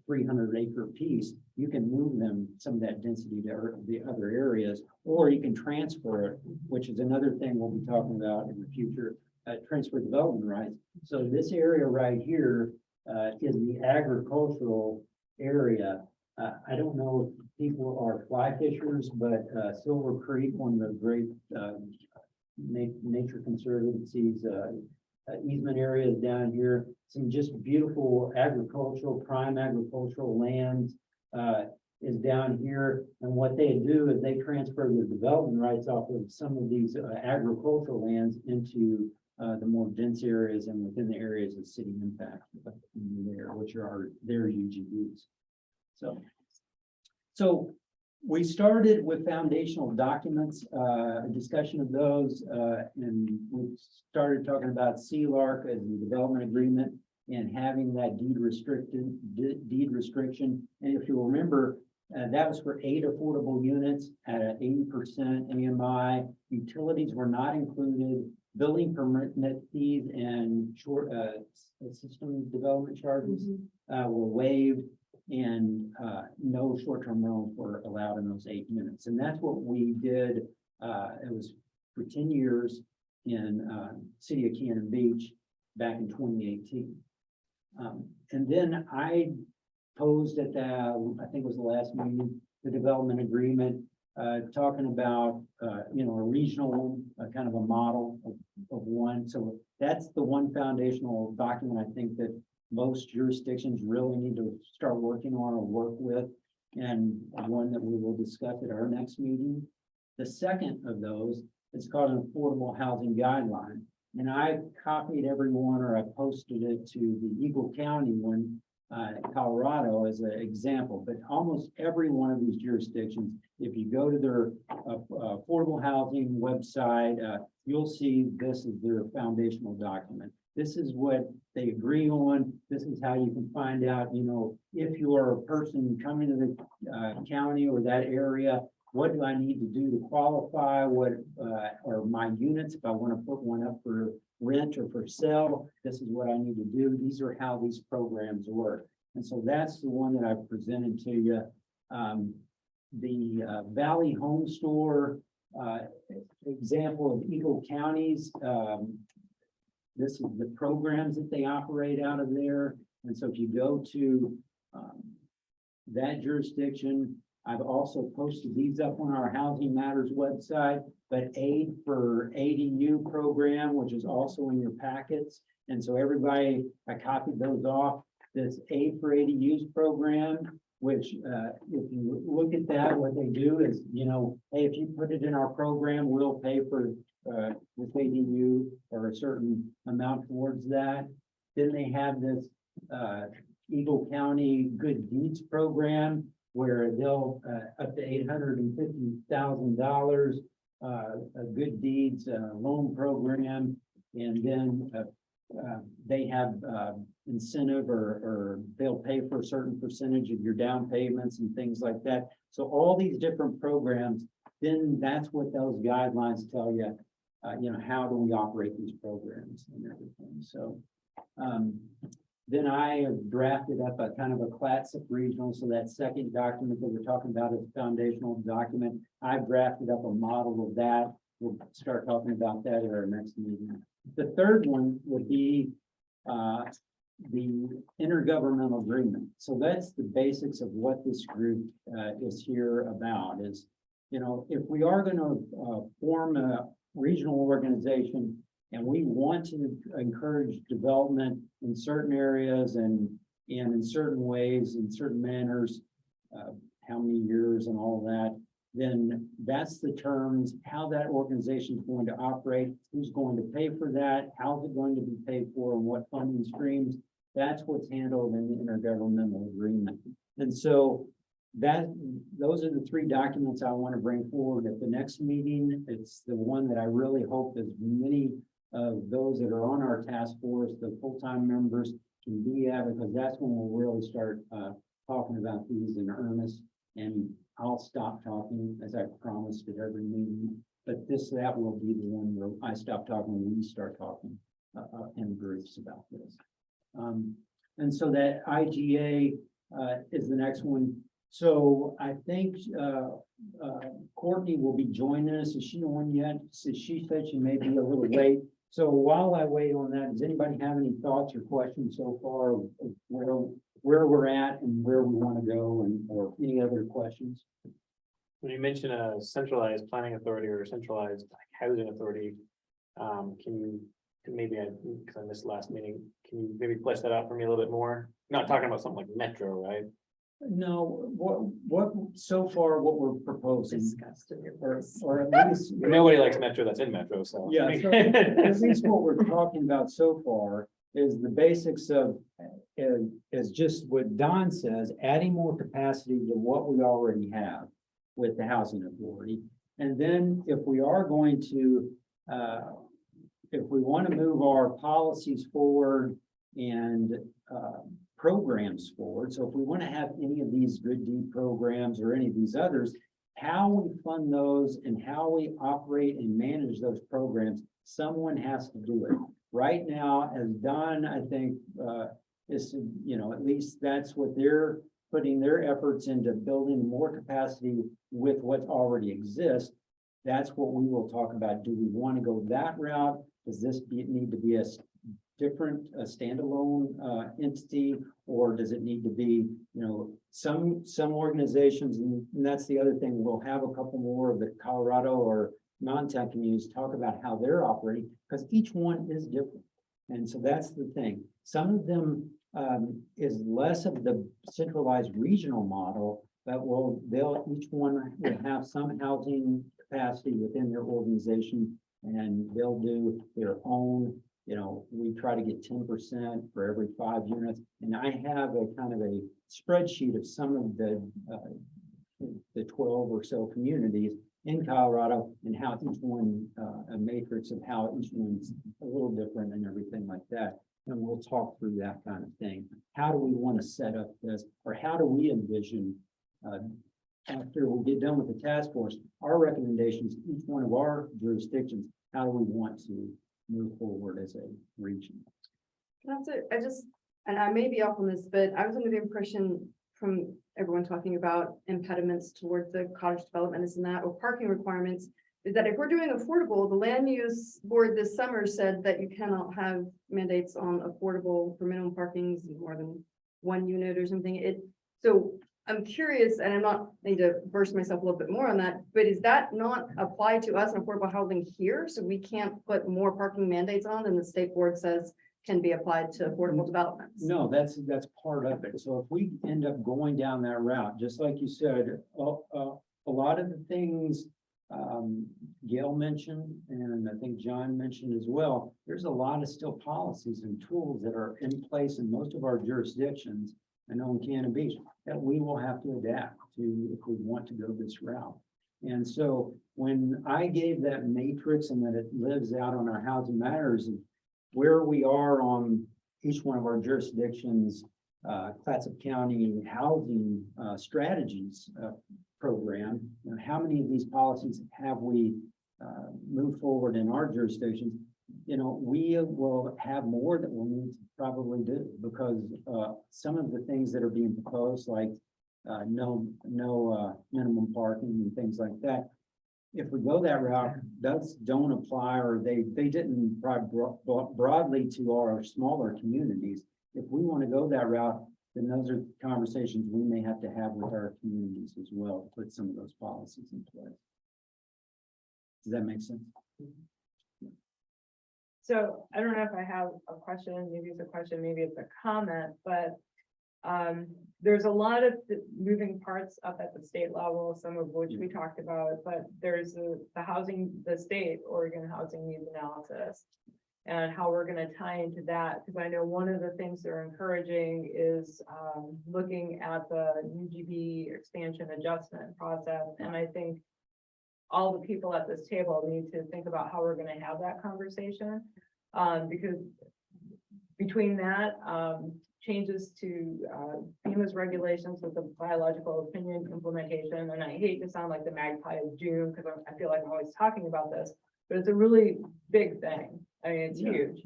300 acre piece, you can move them, some of that density to the other areas, or you can transfer it, which is another thing we'll be talking about in the future, transfer development rights. So this area right here is the agricultural area. I don't know if people are fly fishers, but Silver Creek, one of the great nature conservancies, easement areas down here, some just beautiful prime agricultural lands is down here. And what they do is they transfer the development rights off of some of these agricultural lands into the more dense areas and within the areas of city impact there, which are their UGBs. So we started with foundational documents, a discussion of those, and we started talking about CLARC as the development agreement and having that deed restriction. And if you remember, That was for 8 affordable units at an 80% AMI. Utilities were not included. Building permit fees and short, system development charges were waived. And no short-term rentals were allowed in those 8 units. And that's what we did. It was for 10 years in city of Cannon Beach back in 2018. And then I posed at the, I think it was the last meeting, the development agreement, talking about, you know, a regional, kind of a model of one. So that's the one foundational document I think that most jurisdictions really need to start working on or work with, and one that we will discuss at our next meeting. The second of those is called an affordable housing guideline. And I copied everyone, or I posted it to the Eagle County one, Colorado as an example, but almost every one of these jurisdictions, if you go to their affordable housing website, you'll see this is their foundational document. This is what they agree on. This is how you can find out, you know, if you're a person coming to the county or that area, what do I need to do to qualify? What are my units? If I want to put one up for rent or for sale, this is what I need to do. These are how these programs work. And so that's the one that I presented to you. The Valley Home Store example of Eagle County's, this is the programs that they operate out of there. And so if you go to that jurisdiction, I've also posted these up on our Housing Matters website, but Aid for ADU program, which is also in your packets. And so everybody, I copied those off. This Aid for ADUs program, which if you look at that, what they do is, you know, hey, if you put it in our program, we'll pay for this ADU or a certain amount towards that. Then they have this Eagle County Good Deeds program, where they'll up to $850,000 a good deeds loan program, and then they have incentive or they'll pay for a certain percentage of your down payments and things like that. So all these different programs, then that's what those guidelines tell you. You know, how do we operate these programs and everything? So then I have drafted up a kind of a Clatsop regional. So that second document that we're talking about is a foundational document. I've drafted up a model of that. We'll start talking about that at our next meeting. The third one would be the intergovernmental agreement. So that's the basics of what this group is here about. Is, you know, if we are going to form a regional organization, and we want to encourage development in certain areas and in certain ways, in certain manners, how many years and all that, then that's the terms, how that organization is going to operate, who's going to pay for that, how's it going to be paid for, and what funding streams. That's what's handled in the intergovernmental agreement. And so those are the 3 documents I want to bring forward at the next meeting. It's the one that I really hope as many of those that are on our task force, the full-time members, can be at, because that's when we'll really start talking about these in earnest. And I'll stop talking, as I promised at every meeting, but that will be the one where I stop talking when we start talking in groups about this. And so that IGA is the next one. So I think Courtney will be joining us. Is she on yet? So she said she may be a little late. So while I wait on that, does anybody have any thoughts or questions so far of where we're at and where we want to go, and or any other questions? When you mention a centralized planning authority or a centralized housing authority, can you maybe because I missed last meeting, can you maybe flesh that out for me a little bit more? Not talking about something like Metro, right? No, what so far what we're proposing, or at least Nobody likes Metro that's in Metro, so. yeah, so at least what we're talking about so far is the basics of is just what Don says, adding more capacity to what we already have with the housing authority. And then if we are going to if we want to move our policies forward and programs forward. So if we want to have any of these good deed programs or any of these others, how we fund those and how we operate and manage those programs, someone has to do it. Right now, as Don, I think, is, at least that's what they're putting their efforts into, building more capacity with what already exists. That's what we will talk about. Do we want to go that route? Does this need to be a different, standalone entity, or does it need to be, some organizations, and that's the other thing, we'll have a couple more of the Colorado or non-tech communities talk about how they're operating, because each one is different. And so that's the thing. Some of them is less of the centralized regional model, but each one will have some housing capacity within their organization, and they'll do their own. We try to get 10% for every 5 units, and I have a kind of a spreadsheet of some of the 12 or so communities in Colorado, and how each one, a matrix of how each one's a little different and everything like that. And we'll talk through that kind of thing. How do we want to set up this, or how do we envision, after we get done with the task force, our recommendations, each one of our jurisdictions, how do we want to move forward as a region? That's it. And I may be off on this, but I was under the impression from everyone talking about impediments towards the cottage development, this and that, or parking requirements, is that if we're doing affordable, the land use board this summer said that you cannot have mandates on affordable for minimum parkings more than 1 unit or something. So I'm curious, and I'm not need to burst myself a little bit more on that, but is that not applied to us in affordable housing here? So we can't put more parking mandates on than the state board says can be applied to affordable developments? No, that's part of it. So if we end up going down that route, just like you said, a lot of the things Gail mentioned, and I think John mentioned as well, there's a lot of still policies and tools that are in place in most of our jurisdictions, I know in Cannon Beach, that we will have to adapt to if we want to go this route. And so when I gave that matrix and that it lives out on our Housing Matters and where we are on each one of our jurisdictions, Clatsop County housing strategies program, how many of these policies have we moved forward in our jurisdictions? We will have more that we'll need to probably do, because some of the things that are being proposed, like no minimum parking and things like that, if we go that route, those don't apply, or they didn't apply broadly to our smaller communities. If we want to go that route, then those are conversations we may have to have with our communities as well, to put some of those policies in place. Does that make sense? So I don't know if I have a question, maybe it's a question, maybe it's a comment, but there's a lot of moving parts up at the state level, some of which we talked about, but there's the state Oregon housing needs analysis and how we're going to tie into that. Because I know one of the things they're encouraging is looking at the UGB expansion adjustment process. And I think all the people at this table need to think about how we're going to have that conversation, because between that, changes to FEMA's regulations with the biological opinion implementation, and I hate to sound like the magpie of June because I feel like I'm always talking about this, but it's a really big thing. I mean, it's huge,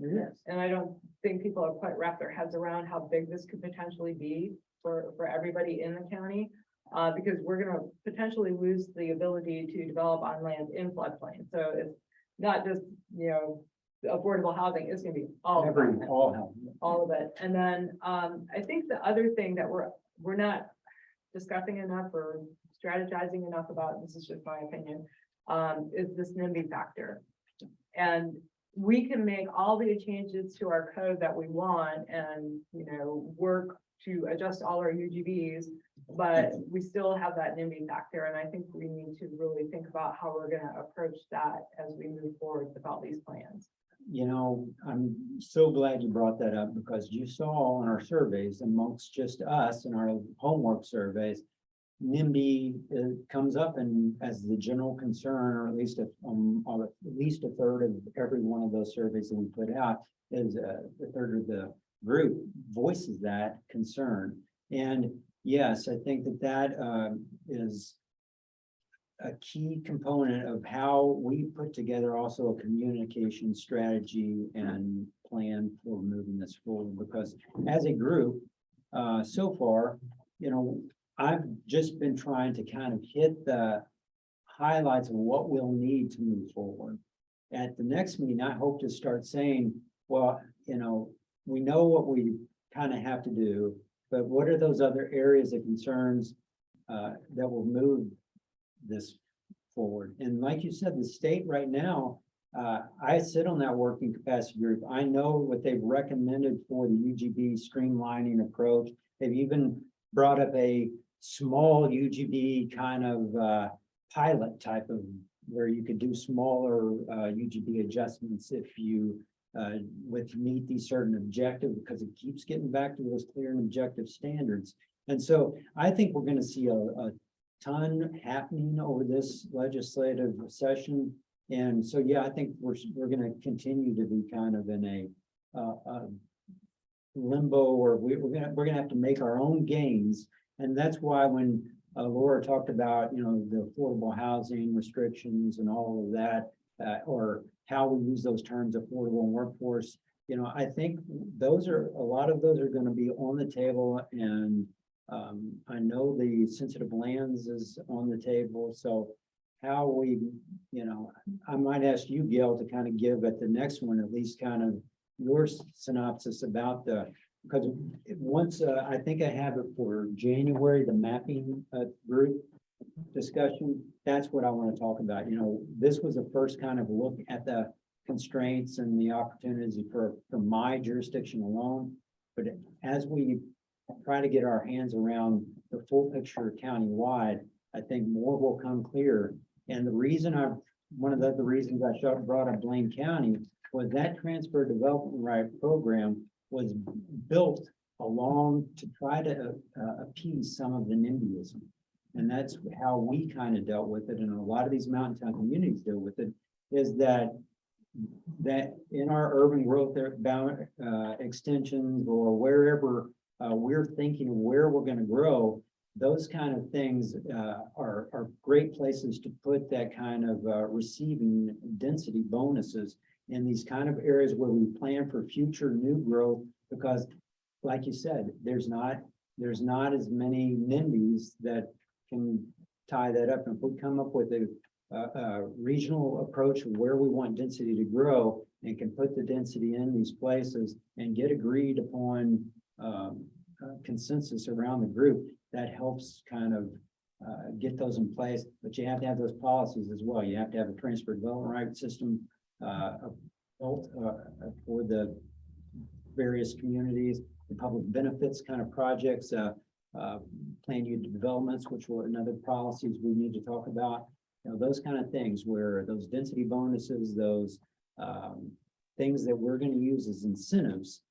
and I don't think people have quite wrapped their heads around how big this could potentially be for everybody in the county. Because we're going to potentially lose the ability to develop on land in floodplain. So it's not just, affordable housing, it's going to be all of it. And then I think the other thing that we're not discussing enough or strategizing enough about, this is just my opinion, is this NIMBY factor. And we can make all the changes to our code that we want and, work to adjust all our UGBs, but we still have that NIMBY factor. And I think we need to really think about how we're going to approach that as we move forward with all these plans. I'm so glad you brought that up, because you saw on our surveys amongst just us and our homework surveys, NIMBY comes up and as the general concern, or at least a third of every one of those surveys that we put out is a third of the group voices that concern. And yes, I think that is a key component of how we put together also a communication strategy and plan for moving this forward. Because as a group, so far, I've just been trying to kind of hit the highlights of what we'll need to move forward. At the next meeting, I hope to start saying, well, we know what we kind of have to do, but what are those other areas of concerns that will move this forward? And like you said, the state right now, I sit on that working capacity group. I know what they've recommended for the UGB streamlining approach. They've even brought up a small UGB kind of pilot type of where you could do smaller UGB adjustments if you meet these certain objectives, because it keeps getting back to those clear and objective standards. And so I think we're going to see a ton happening over this legislative session. And so, yeah, I think we're going to continue to be kind of in a limbo, or we're gonna have to make our own gains. And that's why when Laura talked about, the affordable housing restrictions and all of that, or how we use those terms, affordable and workforce, I think a lot of those are going to be on the table. And I know the sensitive lands is on the table. So how we, I might ask you, Gail, to kind of give at the next one, at least kind of your synopsis about because once, I think I have it for January, the mapping group discussion. That's what I want to talk about. This was the first kind of look at the constraints and the opportunities for my jurisdiction alone. But as we try to get our hands around the full picture countywide, I think more will come clear. And one of the reasons I brought up Blaine County was that transfer development right program was built along to try to appease some of the NIMBYism. And that's how we kind of dealt with it. And a lot of these mountain town communities deal with it, is that in our urban growth extensions, or wherever we're thinking of where we're going to grow, those kind of things are great places to put that kind of receiving density bonuses in these kind of areas where we plan for future new growth. Because like you said, there's not as many NIMBYs that can tie that up. And if we come up with a regional approach of where we want density to grow, and can put the density in these places and get agreed upon consensus around the group, that helps kind of get those in place. But you have to have those policies as well. You have to have a transfer development right system built for the various communities, the public benefits kind of projects, plan unit developments, which were another policies we need to talk about. Those kind of things where those density bonuses, those things that we're going to use as incentives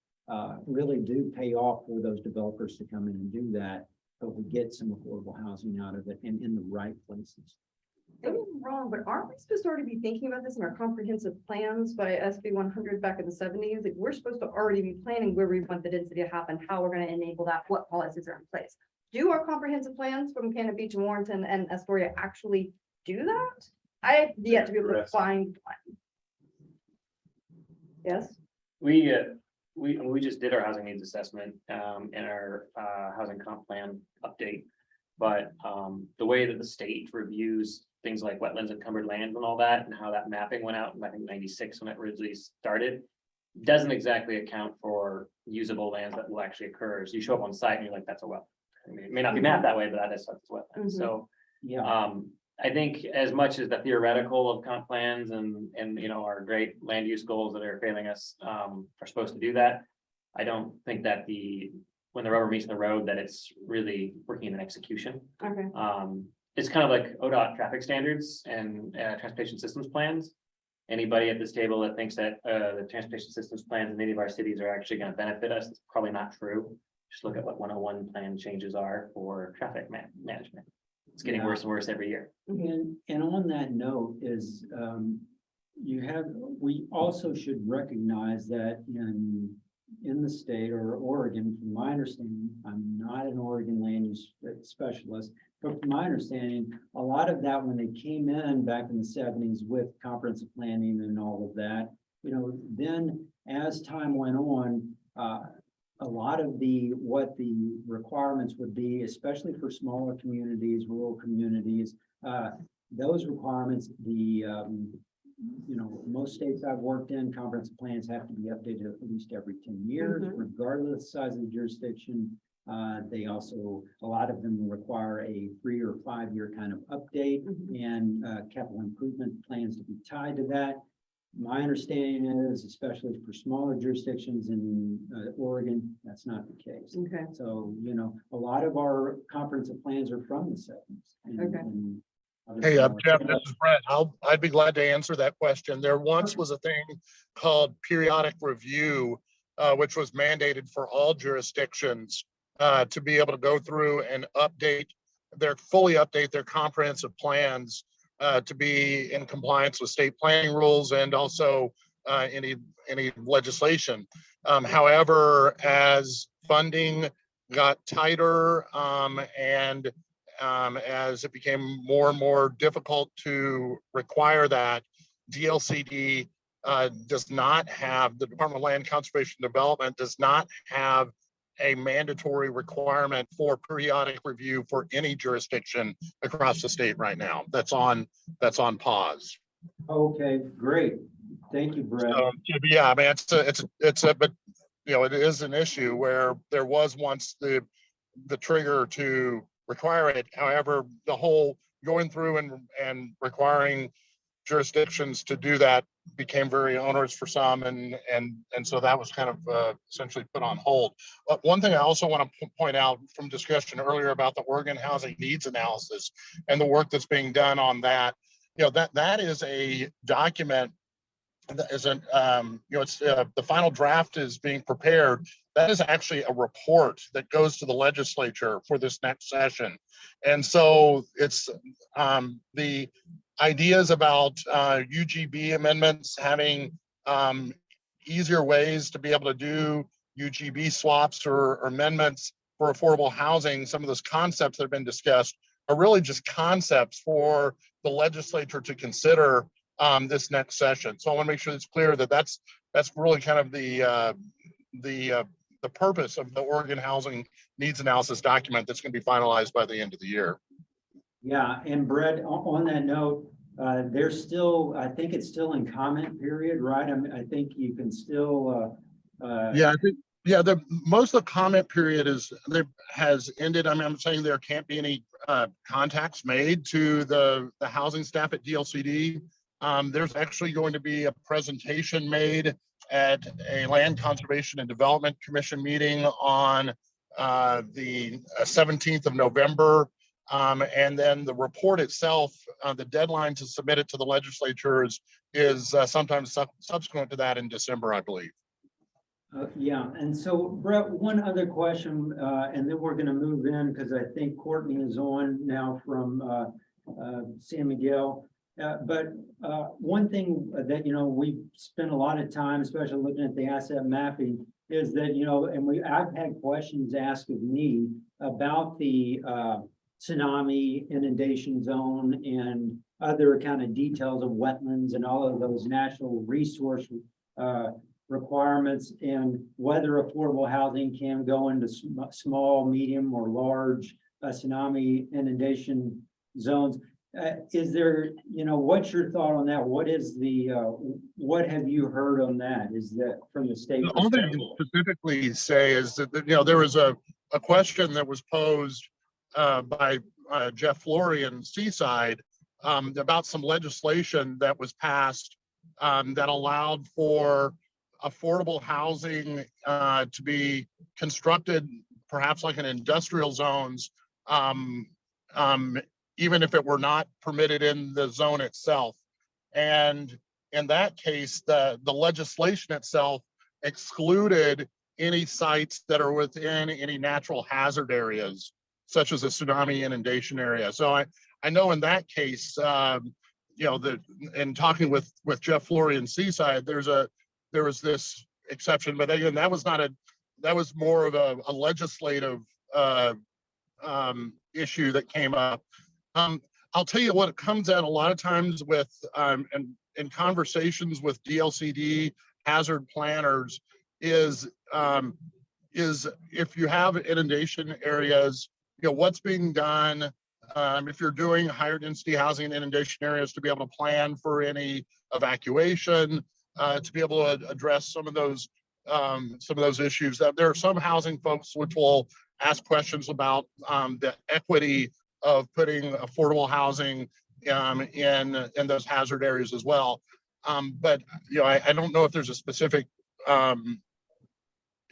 really do pay off for those developers to come in and do that. But we get some affordable housing out of it and in the right places. Maybe I'm wrong, but aren't we supposed to already be thinking about this in our comprehensive plans by SB 100 back in the 70s? Like, we're supposed to already be planning where we want the density to happen, how we're going to enable that, what policies are in place. Do our comprehensive plans from Cannon Beach and Warrenton and Astoria actually do that? I have yet to be able to find one. Yes? We just did our housing needs assessment in our housing comp plan update. But the way that the state reviews things like wetlands, encumbered land and all that, and how that mapping went out in, I think, 96 when it originally started, doesn't exactly account for usable lands that will actually occur. So you show up on site and you're like, that's a well. I mean, it may not be mapped that way, but that is what's wetland. So Yeah. I think as much as the theoretical of comp plans and our great land use goals that are failing us are supposed to do that, I don't think that when the rubber meets the road, that it's really working in execution. Okay. It's kind of like ODOT traffic standards and transportation systems plans. Anybody at this table that thinks that the transportation systems plans in any of our cities are actually going to benefit us, it's probably not true. Just look at what 101 plan changes are for traffic management. It's getting worse and worse every year. And on that note is, we also should recognize that in in the state or Oregon, from my understanding, I'm not an Oregon land use specialist, but from my understanding, a lot of that, when they came in back in the seventies with comprehensive planning and all of that, then as time went on, a lot of what the requirements would be, especially for smaller communities, rural communities, those requirements, most states I've worked in, comprehensive plans have to be updated at least every 10 years, regardless of the size of the jurisdiction. They also, a lot of them require a 3 or 5 year kind of update and capital improvement plans to be tied to that. My understanding is, especially for smaller jurisdictions in Oregon, that's not the case. Okay. So, a lot of our comprehensive plans are from the seventies. Hey, Jeff, this is Brett. I'd be glad to answer that question. There once was a thing called periodic review, which was mandated for all jurisdictions to be able to go through and fully update their comprehensive plans to be in compliance with state planning rules and also any legislation. However, as funding got tighter and as it became more and more difficult to require that, DLCD does not have, the Department of Land Conservation and Development does not have a mandatory requirement for periodic review for any jurisdiction across the state right now. That's on pause. Okay, great. Thank you, Brett. Yeah, I mean, but it is an issue where there was once the trigger to require it. However, the whole going through and requiring jurisdictions to do that became very onerous for some, and so that was kind of essentially put on hold. But one thing I also want to point out from discussion earlier about the Oregon Housing Needs Analysis and the work that's being done on that, that is a document that isn't, it's the final draft is being prepared. That is actually a report that goes to the legislature for this next session. And so it's the ideas about UGB amendments, having easier ways to be able to do UGB swaps or amendments for affordable housing. Some of those concepts that have been discussed are really just concepts for the legislature to consider this next session. So I want to make sure it's clear that that's really kind of the purpose of the Oregon Housing Needs Analysis document that's going to be finalized by the end of the year. Yeah, and Brett, on that note, there's still, I think it's still in comment period, right? I think you can still. I think, most of the comment period has ended. I mean, I'm saying there can't be any contacts made to the housing staff at DLCD. There's actually going to be a presentation made at a Land Conservation and Development Commission meeting on the 17th of November. And then the report itself, the deadline to submit it to the legislature is sometime subsequent to that in December, I believe. Yeah, and so Brett, one other question, and then we're going to move in because I think Courtney is on now from San Miguel. But one thing that, we spent a lot of time, especially looking at the asset mapping, is that, and I've had questions asked of me about the tsunami inundation zone and other kind of details of wetlands and all of those national resource requirements and whether affordable housing can go into small, medium, or large tsunami inundation zones. Is there, what's your thought on that? What is what have you heard on that? Is that from the state? The only thing I can specifically say is that, there was a question that was posed by Jeff Florian Seaside about some legislation that was passed that allowed for affordable housing to be constructed, perhaps like in industrial zones, even if it were not permitted in the zone itself. And in that case, the legislation itself excluded any sites that are within any natural hazard areas, such as a tsunami inundation area. So I know in that case, in talking with Jeff Florian Seaside, there was this exception, but again, that was not that was more of a legislative issue that came up. I'll tell you what it comes at a lot of times with, and in conversations with DLCD hazard planners is if you have inundation areas, what's being done, if you're doing higher density housing in inundation areas, to be able to plan for any evacuation, to be able to address some of those issues. That there are some housing folks which will ask questions about the equity of putting affordable housing in those hazard areas as well. But I don't know if there's a specific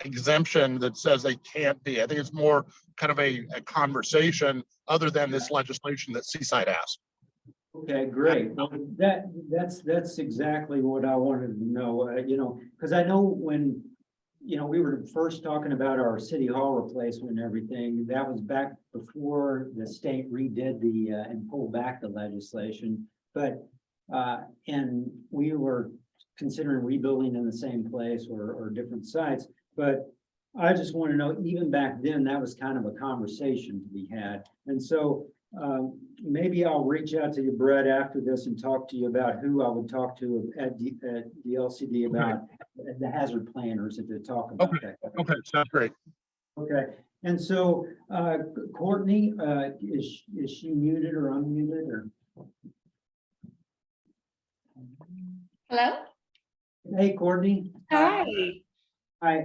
exemption that says they can't be. I think it's more kind of a conversation other than this legislation that Seaside has. Okay, great. Well, that's exactly what I wanted to know, because I know when, we were first talking about our city hall replacement and everything, that was back before the state redid and pulled back the legislation. But, and we were considering rebuilding in the same place or different sites. But I just want to know, even back then, that was kind of a conversation to be had. And so maybe I'll reach out to you, Brett, after this and talk to you about who I would talk to at DLCD about the hazard planners and to talk about that. Okay, sounds great. Okay, and so Courtney, is she muted or unmuted or? Hello? Hey, Courtney. Hi. Hi,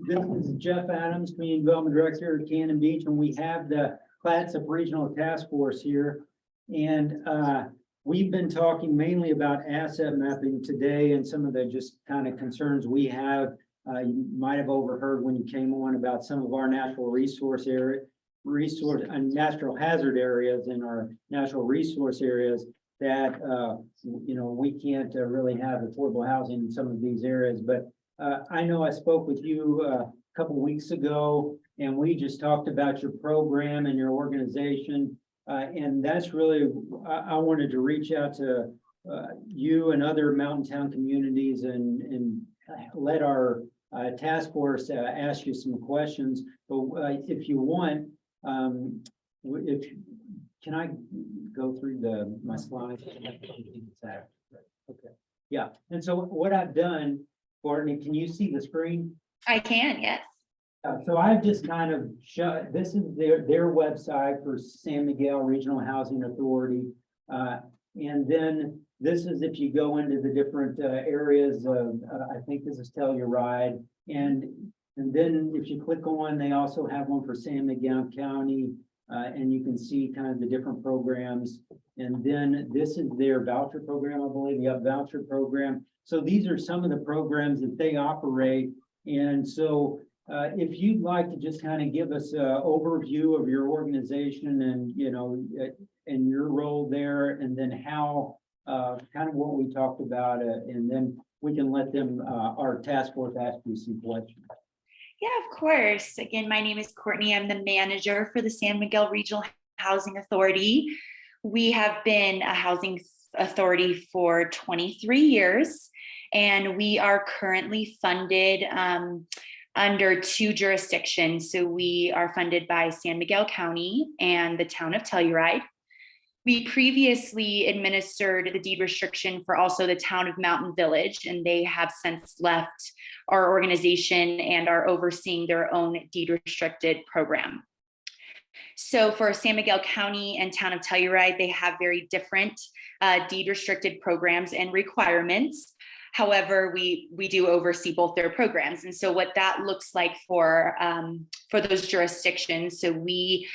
this is Jeff Adams, Community Development Director at Cannon Beach, and we have the Clatsop Regional Task Force here. And we've been talking mainly about asset mapping today and some of the just kind of concerns we have. You might have overheard when you came on about some of our natural natural hazard areas in our natural resource areas that, we can't really have affordable housing in some of these areas. But I know I spoke with you a couple weeks ago, and we just talked about your program and your organization. And that's really, I wanted to reach out to you and other mountain town communities and let our task force ask you some questions. But if you want, can I go through my slides? Okay. Yeah. And so what I've done, Courtney, can you see the screen? I can, yes. So I've just kind of this is their website for San Miguel Regional Housing Authority. And then this is if you go into the different areas of, I think this is Telluride. And then if you click on, they also have one for San Miguel County. And you can see kind of the different programs. And then this is their voucher program, I believe, the voucher program. So these are some of the programs that they operate. And so if you'd like to just kind of give us an overview of your organization and, and your role there, and then how, kind of what we talked about, and then we can let them, our task force ask you some questions. Yeah, of course. Again, my name is Courtney. I'm the manager for the San Miguel Regional Housing Authority. We have been a housing authority for 23 years, and we are currently funded under 2 jurisdictions. So we are funded by San Miguel County and the town of Telluride. We previously administered the deed restriction for also the town of Mountain Village, and they have since left our organization and are overseeing their own deed restricted program. So for San Miguel County and town of Telluride, they have very different deed restricted programs and requirements. However, we do oversee both their programs. And so what that looks like for those jurisdictions, so we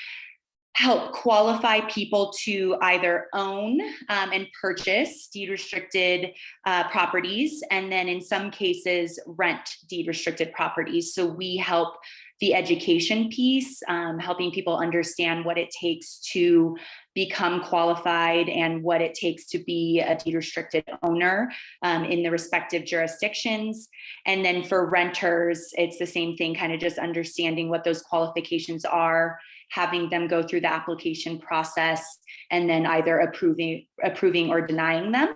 help qualify people to either own and purchase deed restricted properties, and then in some cases rent deed restricted properties. So we help the education piece, helping people understand what it takes to become qualified and what it takes to be a deed restricted owner in the respective jurisdictions. And then for renters, it's the same thing, kind of just understanding what those qualifications are, having them go through the application process, and then either approving or denying them.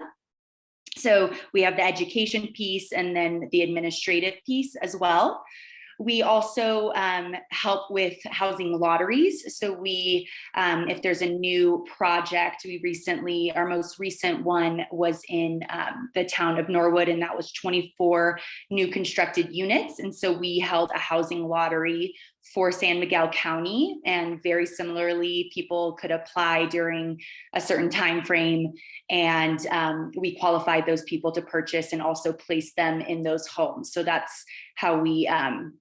So we have the education piece and then the administrative piece as well. We also help with housing lotteries. So we, if there's a new project, our most recent one was in the town of Norwood, and that was 24 new constructed units. And so we held a housing lottery for San Miguel County, and very similarly, people could apply during a certain time frame, and we qualified those people to purchase and also place them in those homes. So that's how we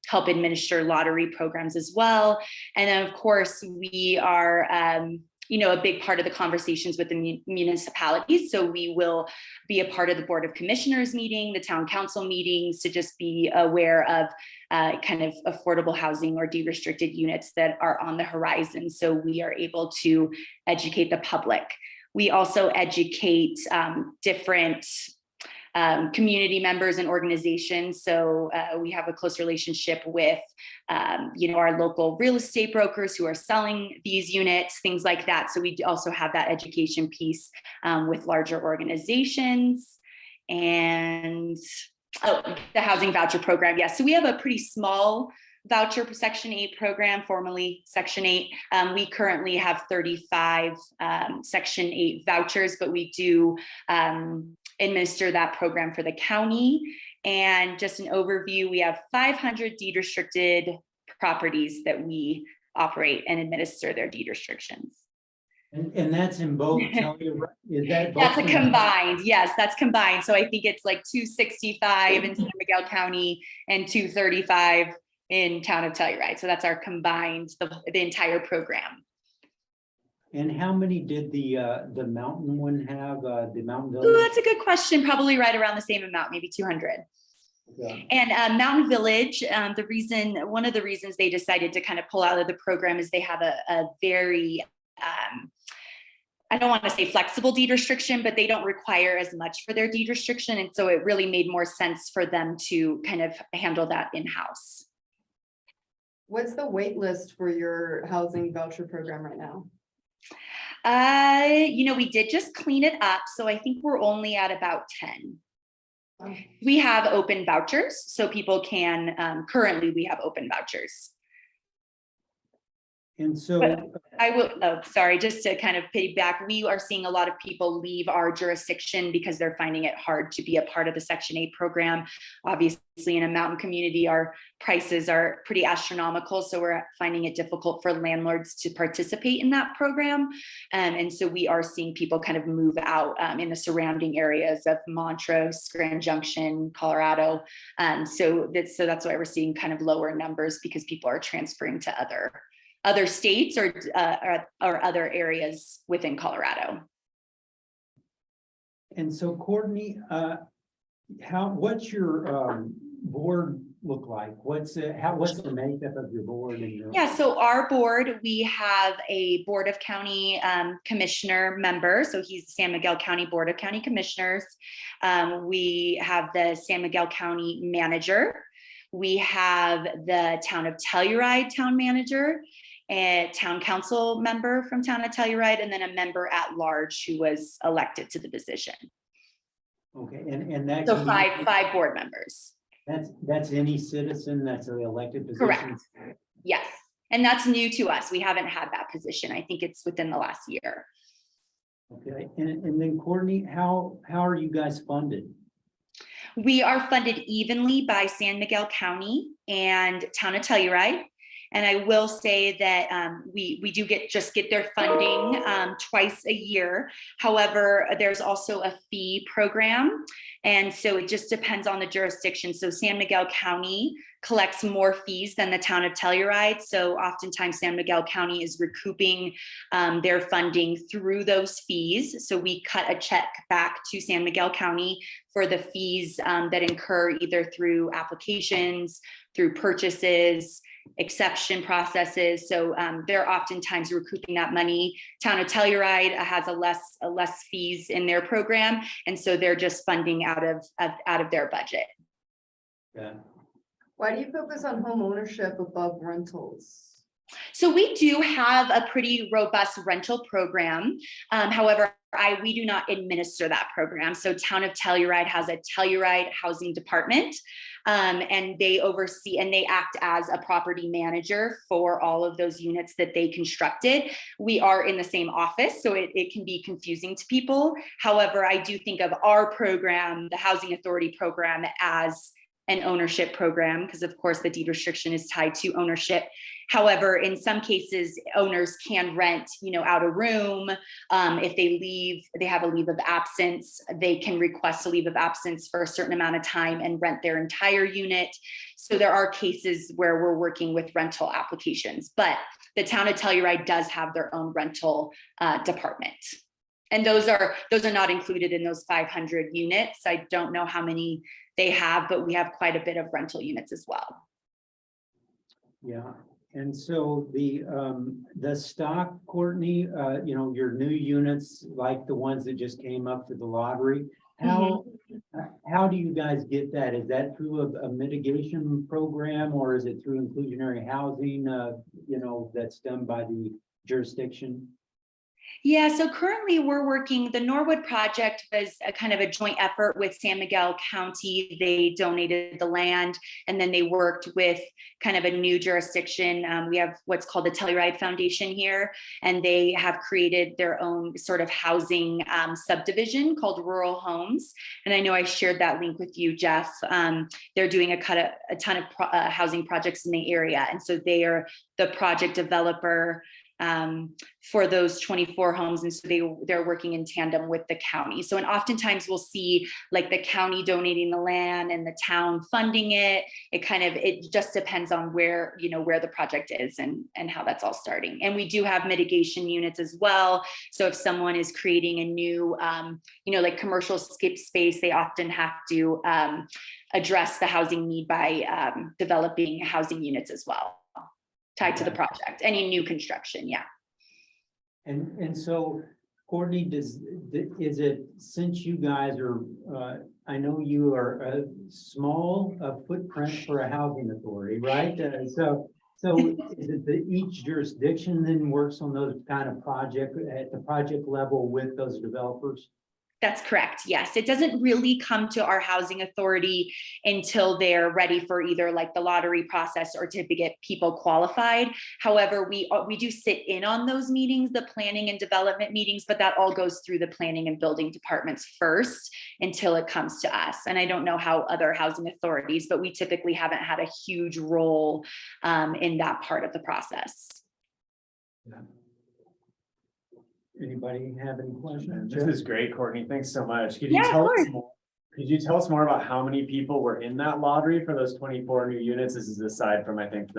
help administer lottery programs as well. And then, of course, we are a big part of the conversations with the municipalities. So we will be a part of the Board of Commissioners meeting, the town council meetings, to just be aware of kind of affordable housing or de-restricted units that are on the horizon. So we are able to educate the public. We also educate different community members and organizations. So we have a close relationship with, our local real estate brokers who are selling these units, things like that. So we also have that education piece with larger organizations. And the housing voucher program. Yes. So we have a pretty small voucher for Section 8 program, formerly Section 8. We currently have 35 Section 8 vouchers, but we do administer that program for the county. And just an overview, we have 500 deed restricted properties that we operate and administer their deed restrictions. And that's in both. Is that That's a both? combined, yes, that's combined. So I think it's like 265 in San Miguel County and 235 in town of Telluride. So that's our combined, the entire program. And how many did the mountain one have, the mountain Oh, village? that's a good question. Probably right around the same amount, maybe 200. Yeah. And Mountain Village, one of the reasons they decided to kind of pull out of the program is they have a very, I don't want to say flexible deed restriction, but they don't require as much for their deed restriction. And so it really made more sense for them to kind of handle that in-house. What's the wait list for your housing voucher program right now? We did just clean it up. So I think we're only at about 10. Wow. We have open vouchers, so people can, currently we have open vouchers. And so, Just to kind of piggyback, we are seeing a lot of people leave our jurisdiction because they're finding it hard to be a part of the Section 8 program. Obviously, in a mountain community, our prices are pretty astronomical, so we're finding it difficult for landlords to participate in that program. And so we are seeing people kind of move out in the surrounding areas of Montrose, Grand Junction, Colorado. So that's why we're seeing kind of lower numbers, because people are transferring to other states or other areas within Colorado. And so Courtney, what's your board look like? What's the makeup of your board? Yeah, so our board, we have a Board of County Commissioner member. So he's the San Miguel County Board of County Commissioners. We have the San Miguel County Manager. We have the Town of Telluride Town Manager, a town council member from town of Telluride, and then a member at large who was elected to the position. Okay, and that. So five board members. That's any citizen that's an elected position? Correct. Yes, and that's new to us. We haven't had that position. I think it's within the last year. Okay, and then Courtney, how are you guys funded? We are funded evenly by San Miguel County and town of Telluride. And I will say that we do get their funding twice a year. However, there's also a fee program. And so it just depends on the jurisdiction. So San Miguel County collects more fees than the town of Telluride. So oftentimes San Miguel County is recouping their funding through those fees. So we cut a check back to San Miguel County for the fees that incur either through applications, through purchases, exception processes. So they're oftentimes recouping that money. Town of Telluride has a less fees in their program. And so they're just funding out of their budget. Yeah. Why do you focus on home ownership above rentals? So we do have a pretty robust rental program. However, we do not administer that program. So Town of Telluride has a Telluride Housing Department, and they oversee and they act as a property manager for all of those units that they constructed. We are in the same office, so it can be confusing to people. However, I do think of our program, the Housing Authority program, as an ownership program, because of course the deed restriction is tied to ownership. However, in some cases, owners can rent, out a room. If they leave, they have a leave of absence, they can request a leave of absence for a certain amount of time and rent their entire unit. So there are cases where we're working with rental applications, but the Town of Telluride does have their own rental department. And those are not included in those 500 units. I don't know how many they have, but we have quite a bit of rental units as well. Yeah, and so the stock, Courtney, your new units, like the ones that just came up for the lottery, how do you guys get that? Is that through a mitigation program, or is it through inclusionary housing, that's done by the jurisdiction? Yeah, so currently we're working, the Norwood project was a kind of a joint effort with San Miguel County. They donated the land and then they worked with kind of a new jurisdiction. We have what's called the Telluride Foundation here, and they have created their own sort of housing subdivision called Rural Homes. And I know I shared that link with you, Jeff. They're doing a ton of housing projects in the area. And so they are the project developer for those 24 homes. And so they're working in tandem with the county. So, and oftentimes we'll see like the county donating the land and the town funding it. It just depends on where the project is and how that's all starting. And we do have mitigation units as well. So if someone is creating a new, like commercial skip space, they often have to address the housing need by developing housing units as well, tied to the project, any new construction, yeah. And so, Courtney, is it, since you guys are, I know you are a small footprint for a housing authority, right? So is it that each jurisdiction then works on those kind of project at the project level with those developers? That's correct. Yes. It doesn't really come to our housing authority until they're ready for either like the lottery process or to get people qualified. However, we do sit in on those meetings, the planning and development meetings, but that all goes through the planning and building departments first until it comes to us. And I don't know how other housing authorities, but we typically haven't had a huge role in that part of the process. Yeah. Anybody have any questions? This is great, Courtney. Thanks so much. Could Yeah, you tell us more about how many people were in that lottery for those 24 new units? This is aside from, I think,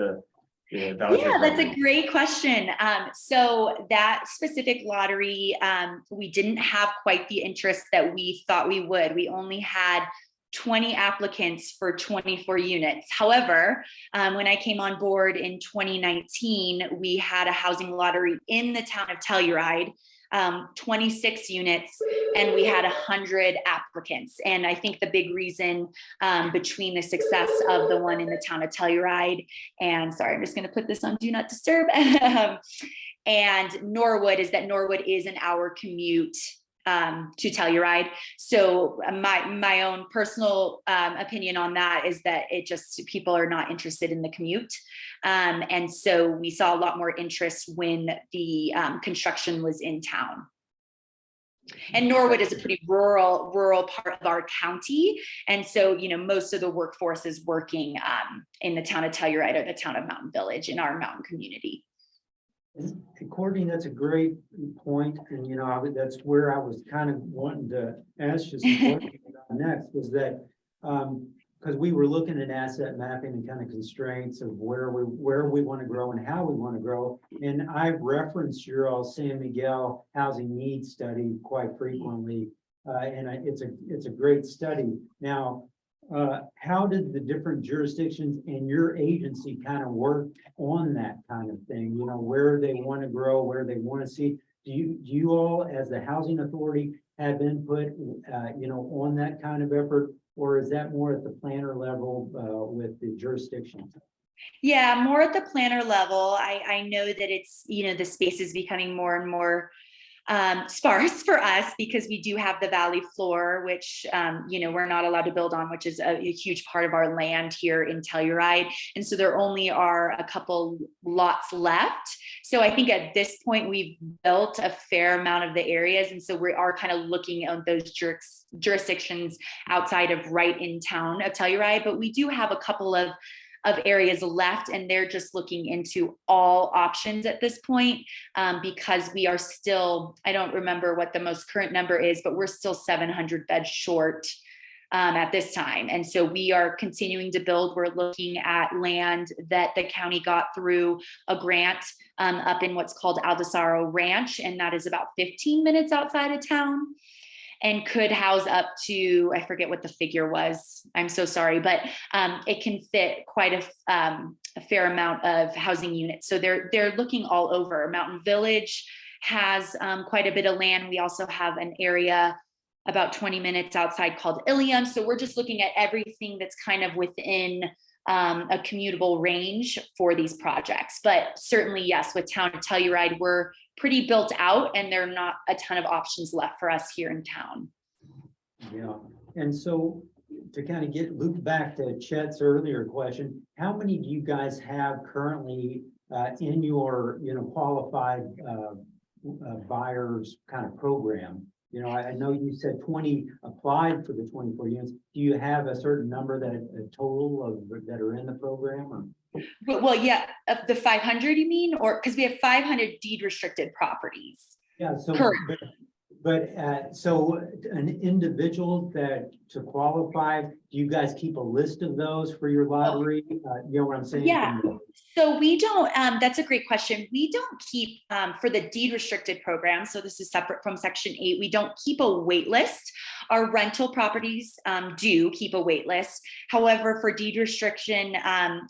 yeah, that's a great question. So that specific lottery, we didn't have quite the interest that we thought we would. We only had 20 applicants for 24 units. However, when I came on board in 2019, we had a housing lottery in the town of Telluride, 26 units, and we had 100 applicants. And I think the big reason between the success of the one in the town of Telluride and, sorry, I'm just going to put this on Do Not Disturb, and Norwood is that Norwood is an hour commute to Telluride. So my own personal opinion on that is that people are not interested in the commute. And so we saw a lot more interest when the construction was in town. And Norwood is a pretty rural part of our county. And so, most of the workforce is working in the town of Telluride or the town of Mountain Village in our mountain community. Courtney, that's a great point, and that's where I was kind of wanting to ask you some questions about next, was that because we were looking at asset mapping and kind of constraints of where we want to grow and how we want to grow, and I've referenced your all San Miguel housing needs study quite frequently, and it's a great study. Now, how did the different jurisdictions and your agency kind of work on that kind of thing? Where they want to grow, where they want to see. Do you all, as the housing authority, have input, on that kind of effort, or is that more at the planner level with the jurisdictions? Yeah, more at the planner level. I know that it's, the space is becoming more and more sparse for us because we do have the valley floor, which, we're not allowed to build on, which is a huge part of our land here in Telluride. And so there only are a couple lots left. So I think at this point, we've built a fair amount of the areas. And so we are kind of looking at those jurisdictions outside of right in town of Telluride, but we do have a couple of areas left, and they're just looking into all options at this point, because we are still, I don't remember what the most current number is, but we're still 700 beds short at this time. And so we are continuing to build. We're looking at land that the county got through a grant up in what's called Aldesaro Ranch, and that is about 15 minutes outside of town, and could house up to, I forget what the figure was, I'm so sorry, but it can fit quite a fair amount of housing units. So they're looking all over. Mountain Village has quite a bit of land. We also have an area about 20 minutes outside called Ilium. So we're just looking at everything that's kind of within a commutable range for these projects. But certainly, yes, with Town of Telluride, we're pretty built out, and there are not a ton of options left for us here in town. Yeah, and so to kind of loop back to Chet's earlier question, how many do you guys have currently in your, qualified buyers kind of program? I know you said 20 applied for the 24 units. Do you have a certain number that a total of that are in the program? Or? Well, yeah, of the 500, you mean, or because we have 500 deed restricted properties. Yeah, so Correct. but so an individual that to qualify, do you guys keep a list of those for your lottery? You know what I'm saying? Yeah. So we don't, that's a great question. We don't keep, for the deed restricted program, so this is separate from Section 8, we don't keep a wait list. Our rental properties do keep a wait list. However, for deed restriction,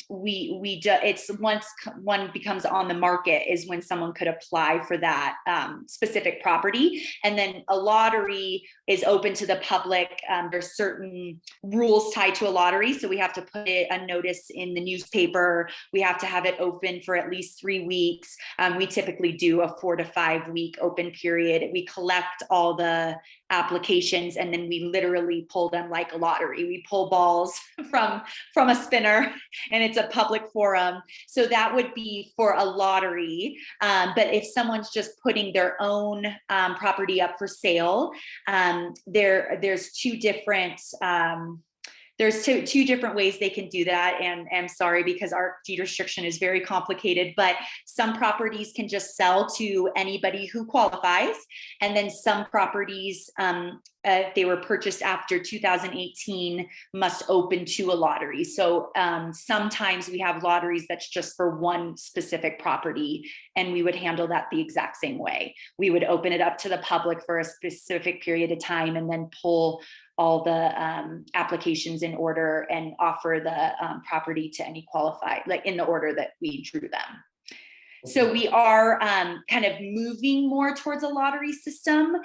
it's once one becomes on the market is when someone could apply for that specific property. And then a lottery is open to the public. There's certain rules tied to a lottery. So we have to put a notice in the newspaper. We have to have it open for at least 3 weeks. We typically do a 4 to 5 week open period. We collect all the applications, and then we literally pull them like a lottery. We pull balls from a spinner, and it's a public forum. So that would be for a lottery. But if someone's just putting their own property up for sale, there's two different two different ways they can do that. And I'm sorry, because our deed restriction is very complicated, but some properties can just sell to anybody who qualifies. And then some properties, if they were purchased after 2018, must open to a lottery. So sometimes we have lotteries that's just for one specific property, and we would handle that the exact same way. We would open it up to the public for a specific period of time, and then pull all the applications in order and offer the property to any qualified, like in the order that we drew them. So we are kind of moving more towards a lottery system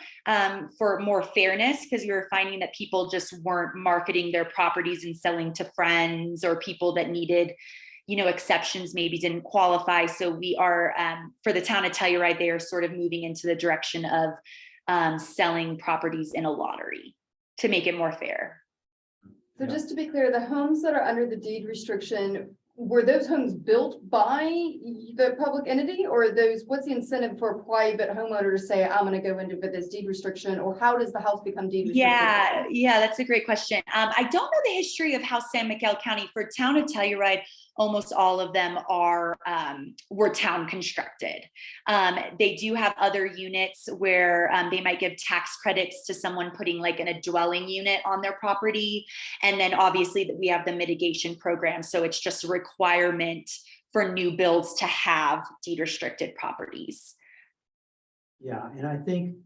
for more fairness, because we were finding that people just weren't marketing their properties and selling to friends, or people that needed, exceptions maybe didn't qualify. So we are, for the town of Telluride, they are sort of moving into the direction of selling properties in a lottery to make it more fair. So just to be clear, the homes that are under the deed restriction, were those homes built by the public entity, or what's the incentive for a private homeowner to say, I'm going to go into this deed restriction, or how does the house become deed restricted? Yeah, that's a great question. I don't know the history of how San Miguel County, for town of Telluride, almost all of them were town constructed. They do have other units where they might give tax credits to someone putting like in a dwelling unit on their property. And then obviously that we have the mitigation program. So it's just a requirement for new builds to have deed restricted properties. Yeah, and I think,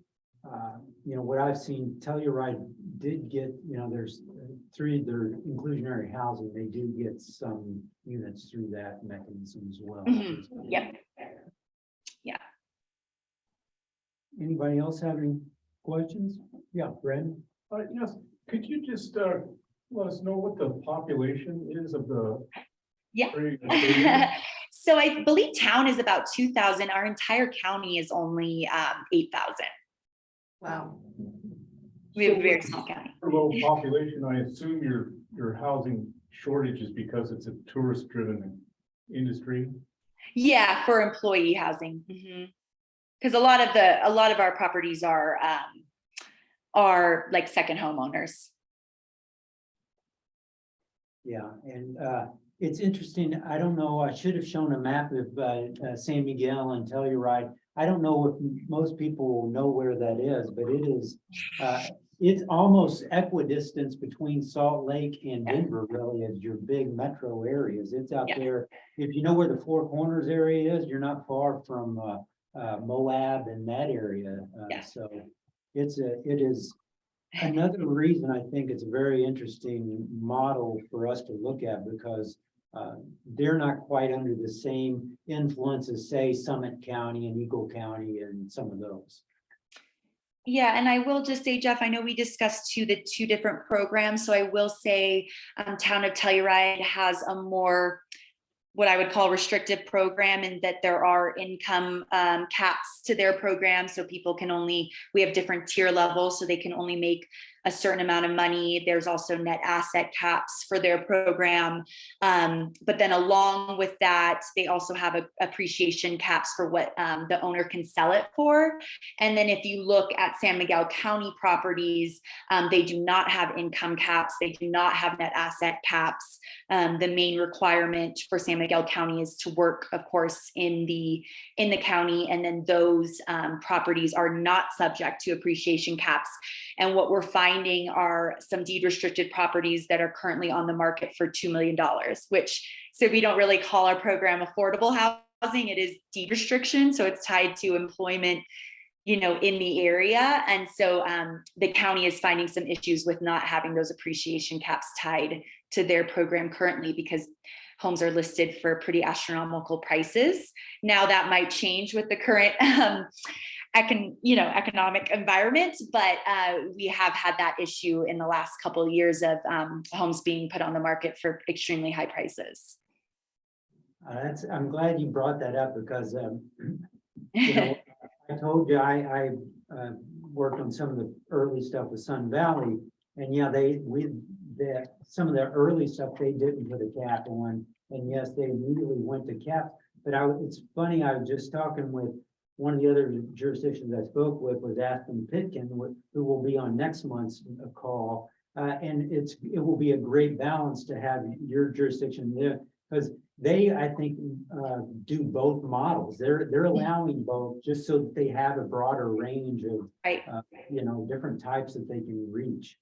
what I've seen, Telluride did get, there's through their inclusionary housing, they do get some units through that mechanism as well. Mm-hmm. Yep. Yeah. Anybody else have any questions? Yeah, Brandon? Yes, could you just let us know what the population is of the Yeah. Great. So I believe town is about 2,000. Our entire county is only 8,000. Wow. We have a very small county. For low population, I assume your housing shortage is because it's a tourist driven industry. Yeah, for employee housing. Because a lot of our properties are like second homeowners. Yeah, and it's interesting. I don't know, I should have shown a map of San Miguel and Telluride. I don't know if most people know where that is, but it is, it's almost equidistance between Salt Lake and Denver, really, as your big metro areas. It's out there. If you know where the Four Corners area is, you're not far from Moab and that area. So it is another reason I think it's a very interesting model for us to look at, because they're not quite under the same influence as, say, Summit County and Eagle County and some of those. Yeah, and I will just say, Jeff, I know we discussed the two different programs. So I will say Town of Telluride has a more what I would call restrictive program, and that there are income caps to their program. So people can only, we have different tier levels, so they can only make a certain amount of money. There's also net asset caps for their program. But then along with that, they also have appreciation caps for what the owner can sell it for. And then if you look at San Miguel County properties, they do not have income caps. They do not have net asset caps. The main requirement for San Miguel County is to work, of course, in the county. And then those properties are not subject to appreciation caps. And what we're finding are some deed restricted properties that are currently on the market for $2 million, which, so we don't really call our program affordable housing. It is deed restriction. So it's tied to employment, in the area. And so the county is finding some issues with not having those appreciation caps tied to their program currently, because homes are listed for pretty astronomical prices. Now that might change with the current economic environment, but we have had that issue in the last couple of years of homes being put on the market for extremely high prices. I'm glad you brought that up, because I told you I worked on some of the early stuff with Sun Valley, and yeah, some of the early stuff they didn't put a cap on, and yes, they immediately went to cap. But it's funny, I was just talking with one of the other jurisdictions I spoke with was Aspen Pitkin, who will be on next month's call, and it will be a great balance to have your jurisdiction there, because they, I think, do both models. They're allowing both just so that they have a broader range of, different types that they can reach.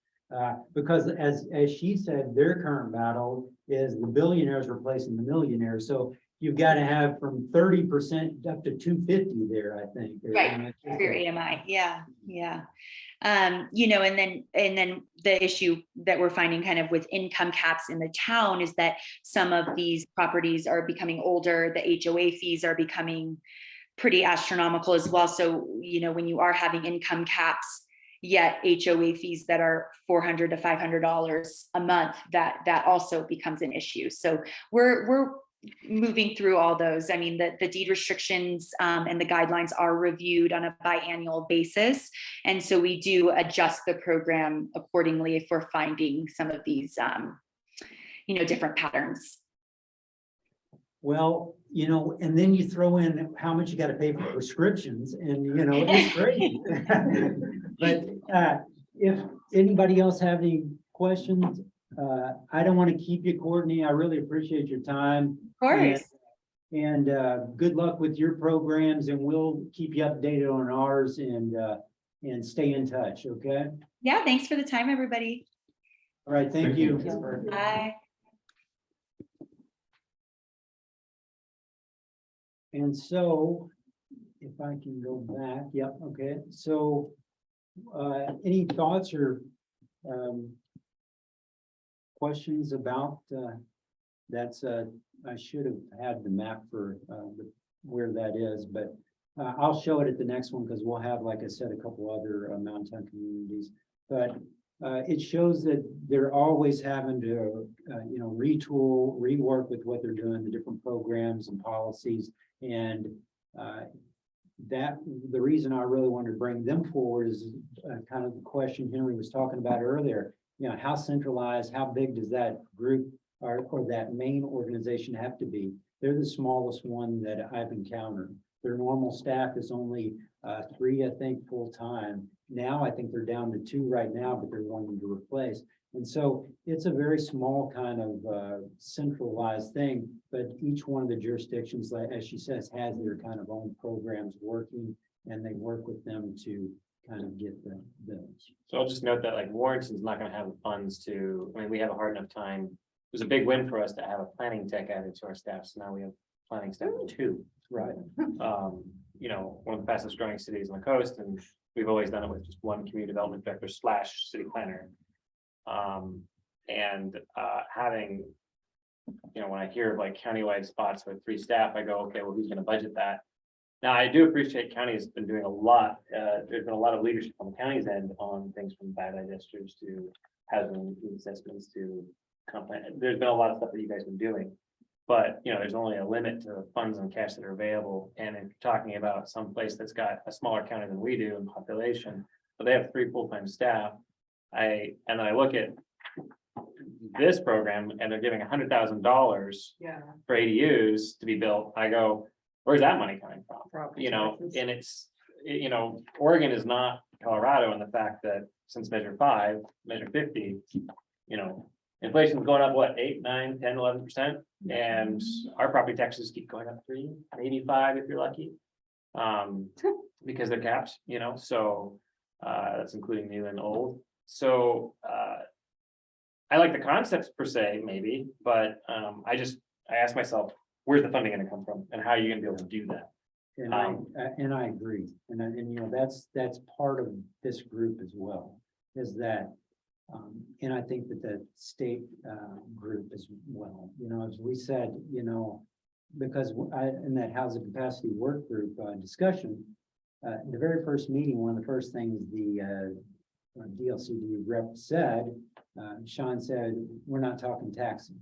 Because as she said, their current battle is the billionaires replacing the millionaires. So you've got to have from 30% up to 250 there, I think. Right, for your AMI, yeah. And then the issue that we're finding kind of with income caps in the town is that some of these properties are becoming older. The HOA fees are becoming pretty astronomical as well. So, when you are having income caps, yet HOA fees that are $400 to $500 a month, that also becomes an issue. So we're moving through all those. I mean, the deed restrictions and the guidelines are reviewed on a biannual basis. And so we do adjust the program accordingly if we're finding some of these, different patterns. Well, and then you throw in how much you got to pay for prescriptions, and it's crazy. But if anybody else have any questions, I don't want to keep you, Courtney. I really appreciate your time. Of course. And good luck with your programs, and we'll keep you updated on ours, and stay in touch. Okay. Yeah. Thanks for the time, everybody. All right. Thank you. Bye. And so, if I can go back, yep, okay, so, any thoughts or, questions about, I should have had the map for, where that is, but, I'll show it at the next one, because we'll have, like I said, a couple other mountain communities, but it shows that they're always having to, retool, rework with what they're doing, the different programs and policies. And that, the reason I really wanted to bring them forward is kind of the question Henry was talking about earlier. How centralized, how big does that group or that main organization have to be? They're the smallest one that I've encountered. Their normal staff is only 3, I think, full-time. Now, I think they're down to 2 right now, but they're wanting to replace. And so it's a very small kind of centralized thing, but each one of the jurisdictions, like as she says, has their kind of own programs working, and they work with them to kind of get the bills. So I'll just note that like Warrenton's not gonna have the funds to, I mean, we have a hard enough time. It was a big win for us to have a planning tech added to our staff, so now we have planning staff 2. Right. One of the fastest growing cities on the coast, and we've always done it with just one community development director / city planner. Having, when I hear of like countywide spots with 3 staff, I go, okay, well, who's gonna budget that? Now, I do appreciate county has been doing a lot. There's been a lot of leadership on the county's end on things from bad digesters to housing assessments to there's been a lot of stuff that you guys have been doing. But, there's only a limit to the funds and cash that are available. And if you're talking about some place that's got a smaller county than we do in population, but they have 3 full-time staff. And then I look at this program and they're giving $100,000 Yeah. for ADUs to be built. I go, where's that money coming from? And it's, Oregon is not Colorado in the fact that since measure 5, measure 50, inflation's going up, what, 8, 9, 10, 11%? And our property taxes keep going up 3, maybe 5 if you're lucky. Because they're capped, so that's including new and old. So I like the concepts per se, maybe, but I ask myself, where's the funding gonna come from and how are you gonna be able to do that? And I agree. And that's part of this group as well, is that, and I think that the state group as well, as we said, because in that housing capacity work group discussion, the very first meeting, one of the first things the DLCD rep said, Sean said, we're not talking taxing.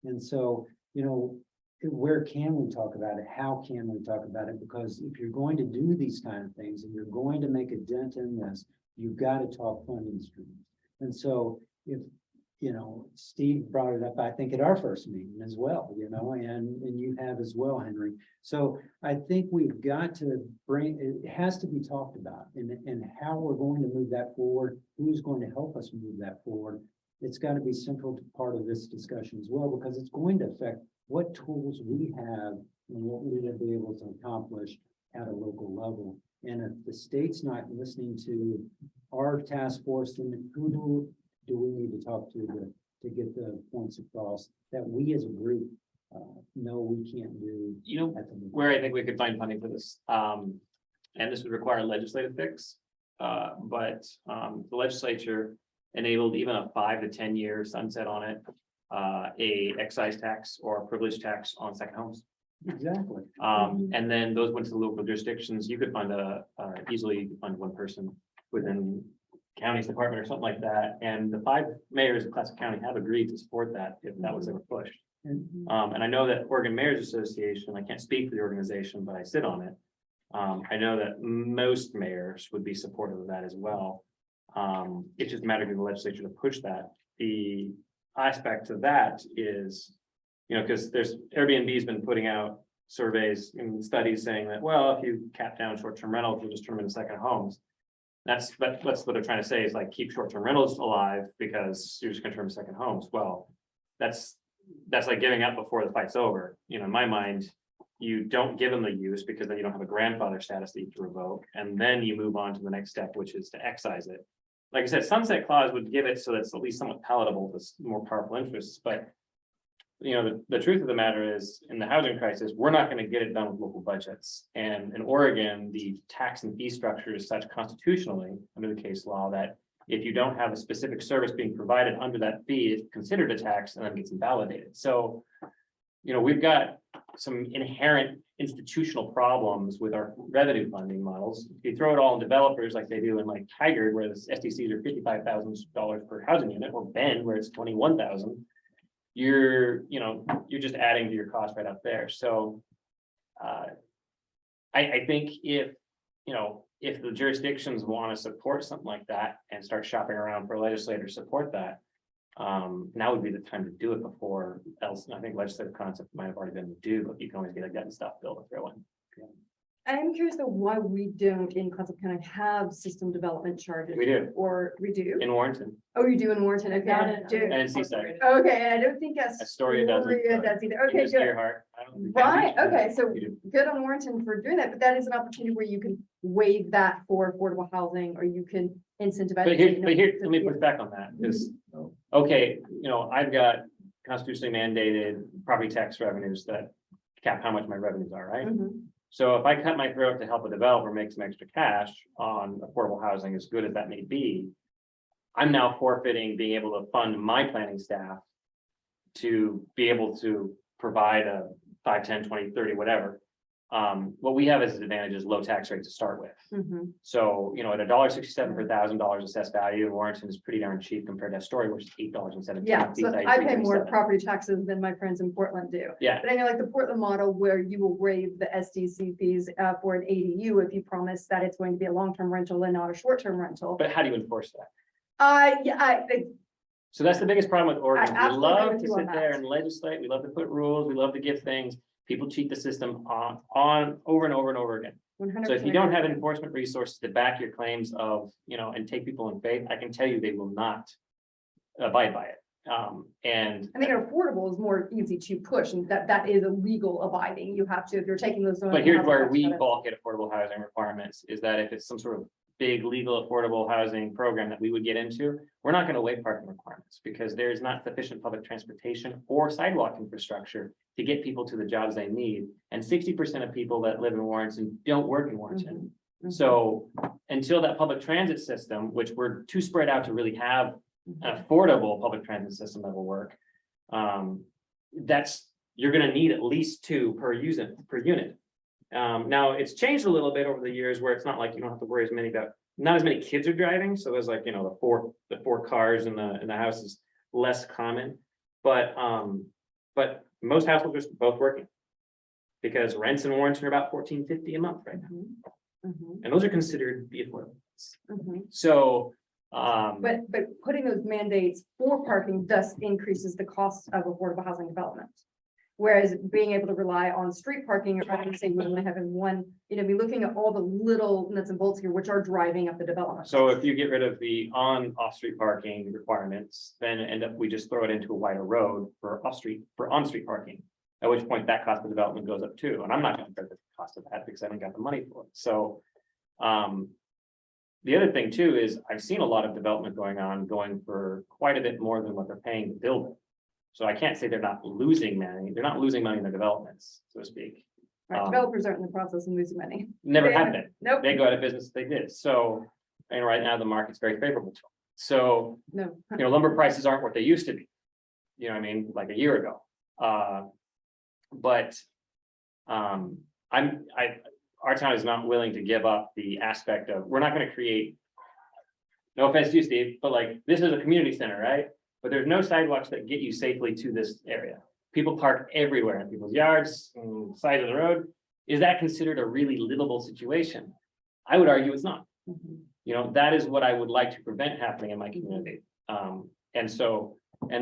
And so, where can we talk about it? How can we talk about it? Because if you're going to do these kind of things and you're going to make a dent in this, you've got to talk funding streams. And so if, Steve brought it up, I think at our first meeting as well, and you have as well, Henry. So I think we've got to it has to be talked about and how we're going to move that forward, who's going to help us move that forward. It's got to be central to part of this discussion as well, because it's going to affect what tools we have and what we're going to be able to accomplish at a local level. And if the state's not listening to our task force, then who do we need to talk to get the points across that we as a group know we can't do? Where I think we could find funding for this, and this would require a legislative fix, but the legislature enabled even a 5 to 10 year sunset on it, a excise tax or a privilege tax on second homes. Exactly. And then those went to the local jurisdictions. You could fund easily fund one person within county's department or something like that. And the 5 mayors of Clatsop County have agreed to support that if that was ever pushed. And I know that Oregon Mayors Association, I can't speak for the organization, but I sit on it. I know that most mayors would be supportive of that as well. It's just a matter of the legislature to push that. The aspect of that is, because there's Airbnb's been putting out surveys and studies saying that, well, if you cap down short-term rentals, you'll just turn them into second homes. That's what they're trying to say is like keep short-term rentals alive because you're just gonna turn them second homes. Well, that's like giving up before the fight's over. In my mind, you don't give them the use because then you don't have a grandfather status that you have to revoke. And then you move on to the next step, which is to excise it. Like I said, sunset clause would give it so that's at least somewhat palatable to more powerful interests. But the truth of the matter is, in the housing crisis, we're not going to get it done with local budgets. And in Oregon, the tax and fee structure is such constitutionally under the case law that if you don't have a specific service being provided under that fee, it's considered a tax and then gets invalidated. So, we've got some inherent institutional problems with our revenue funding models. If you throw it all in developers like they do in like Tigard, where the SDCs are $55,000 per housing unit, or Bend, where it's 21,000. You're just adding to your cost right up there. So I think if the jurisdictions want to support something like that and start shopping around for legislators to support that, now would be the time to do it before else. I think legislative concept might have already been due, but you can always get a gut and stuff bill to throw in. I'm curious though, why we don't in Clatsop County have system development charges. We do. Or we do? In Warrenton Oh, you do in Warrenton, okay. Not I in- do. and in Seaside. Okay, I don't think Astoria doesn't. does either. In Okay, this good. Earhart, I don't- Right, okay, so You do. good on Warrenton for doing that, but that is an opportunity where you can waive that for affordable housing, or you can incentivize. But here, let me push back on that, because, okay, I've got constitutionally mandated property tax revenues that cap how much my revenues are, right? Mhm. So if I cut my throat to help a developer make some extra cash on affordable housing, as good as that may be, I'm now forfeiting being able to fund my planning staff to be able to provide a 5, 10, 20, 30, whatever. What we have as an advantage is low tax rate to start with. Mhm. So, at $1.67 per $1,000 assessed value, Warrenton is pretty darn cheap compared to Astoria, which is $8.17. Yeah, so I pay more property taxes than my friends in Portland do. Yeah, But I know like the Portland model where you will waive the SDC fees for an ADU if you promise that it's going to be a long-term rental and not a short-term rental. but how do you enforce that? Yeah, So that's the biggest problem with Oregon. We absolutely love agree to with you on sit there that. and legislate. We love to put rules. We love to give things. People cheat the system on over and over and over again. 100%. So if you don't have enforcement resources to back your claims of, and take people in faith, I can tell you they will not abide by it. And I think affordable is more easy to push, and that is a legal abiding. You have to, if you're taking those. but here's where we balk at affordable housing requirements, is that if it's some sort of big legal affordable housing program that we would get into, we're not going to waive parking requirements because there's not sufficient public transportation or sidewalk infrastructure to get people to the jobs they need. And 60% of people that live in Warrenton don't work in Warrenton. So until that public transit system, which we're too spread out to really have an affordable public transit system that will work, you're going to need at least 2 per unit. Now it's changed a little bit over the years where it's not like you don't have to worry not as many kids are driving. So there's like, the four cars in the house is less common, but most households are both working because rents in Warrenton are about $14.50 a month right now. And those are considered the affordable. So, But putting those mandates for parking thus increases the cost of affordable housing development. Whereas being able to rely on street parking, or I say we only having one, be looking at all the little nuts and bolts here, which are driving up the development. so if you get rid of the off-street parking requirements, then we just throw it into a wider road for on-street parking. At which point that cost of development goes up too. And I'm not going to bear the cost of that because I haven't got the money for it. So, the other thing too is I've seen a lot of development going for quite a bit more than what they're paying to build it. So I can't say they're not losing money. They're not losing money in their developments, so to speak. Right, developers aren't in the process of losing money. Never have been. Nope. They go out of business if they did. So, and right now the market's very favorable to them. So, No. lumber prices aren't what they used to be. You know what I mean? Like a year ago. But our town is not willing to give up the aspect of, we're not going to create, no offense to you, Steve, but like, this is a community center, right? But there's no sidewalks that get you safely to this area. People park everywhere in people's yards, side of the road. Is that considered a really livable situation? I would argue it's not. That is what I would like to prevent happening in my community. And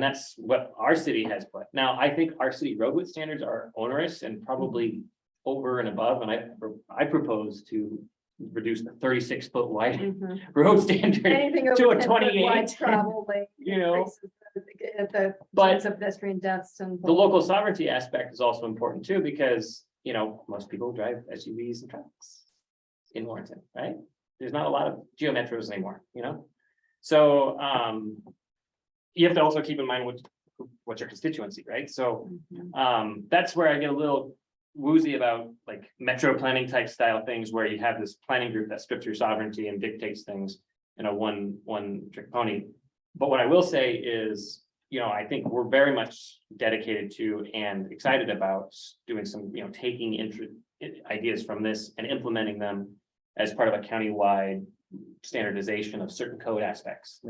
that's what our city has put. Now, I think our city road width standards are onerous and probably over and above, and I propose to reduce the 36-foot wide road standard Anything to over a 10 foot wide 28. travel lane. increases the But chance of pedestrian deaths and. the local sovereignty aspect is also important too, because, most people drive SUVs and trucks in Warrenton, right? There's not a lot of geometros anymore, So, you have to also keep in mind what's your constituency, right? So, that's where I get a little woozy about like metro planning type style things where you have this planning group that strips your sovereignty and dictates things in a one trick pony. But what I will say is I think we're very much dedicated to and excited about doing some, taking ideas from this and implementing them as part of a countywide standardization of certain code aspects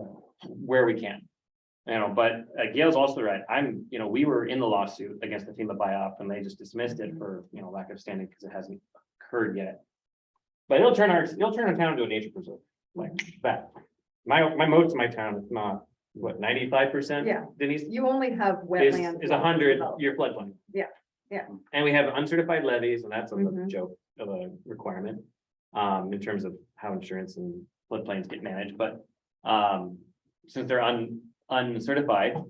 where we can. But Gail's also right. We were in the lawsuit against the FEMA buy-off and they just dismissed it for, lack of standing because it hasn't occurred yet. But it'll turn our town into a nature preserve like that. Most of my town is not, what, 95%? Yeah. Denise? You only have Is wetlands. 100-year floodplain. Yeah, yeah. And we have uncertified levies, and that's a Mhm. joke of a requirement, in terms of how insurance and floodplains get managed, but, since they're uncertified,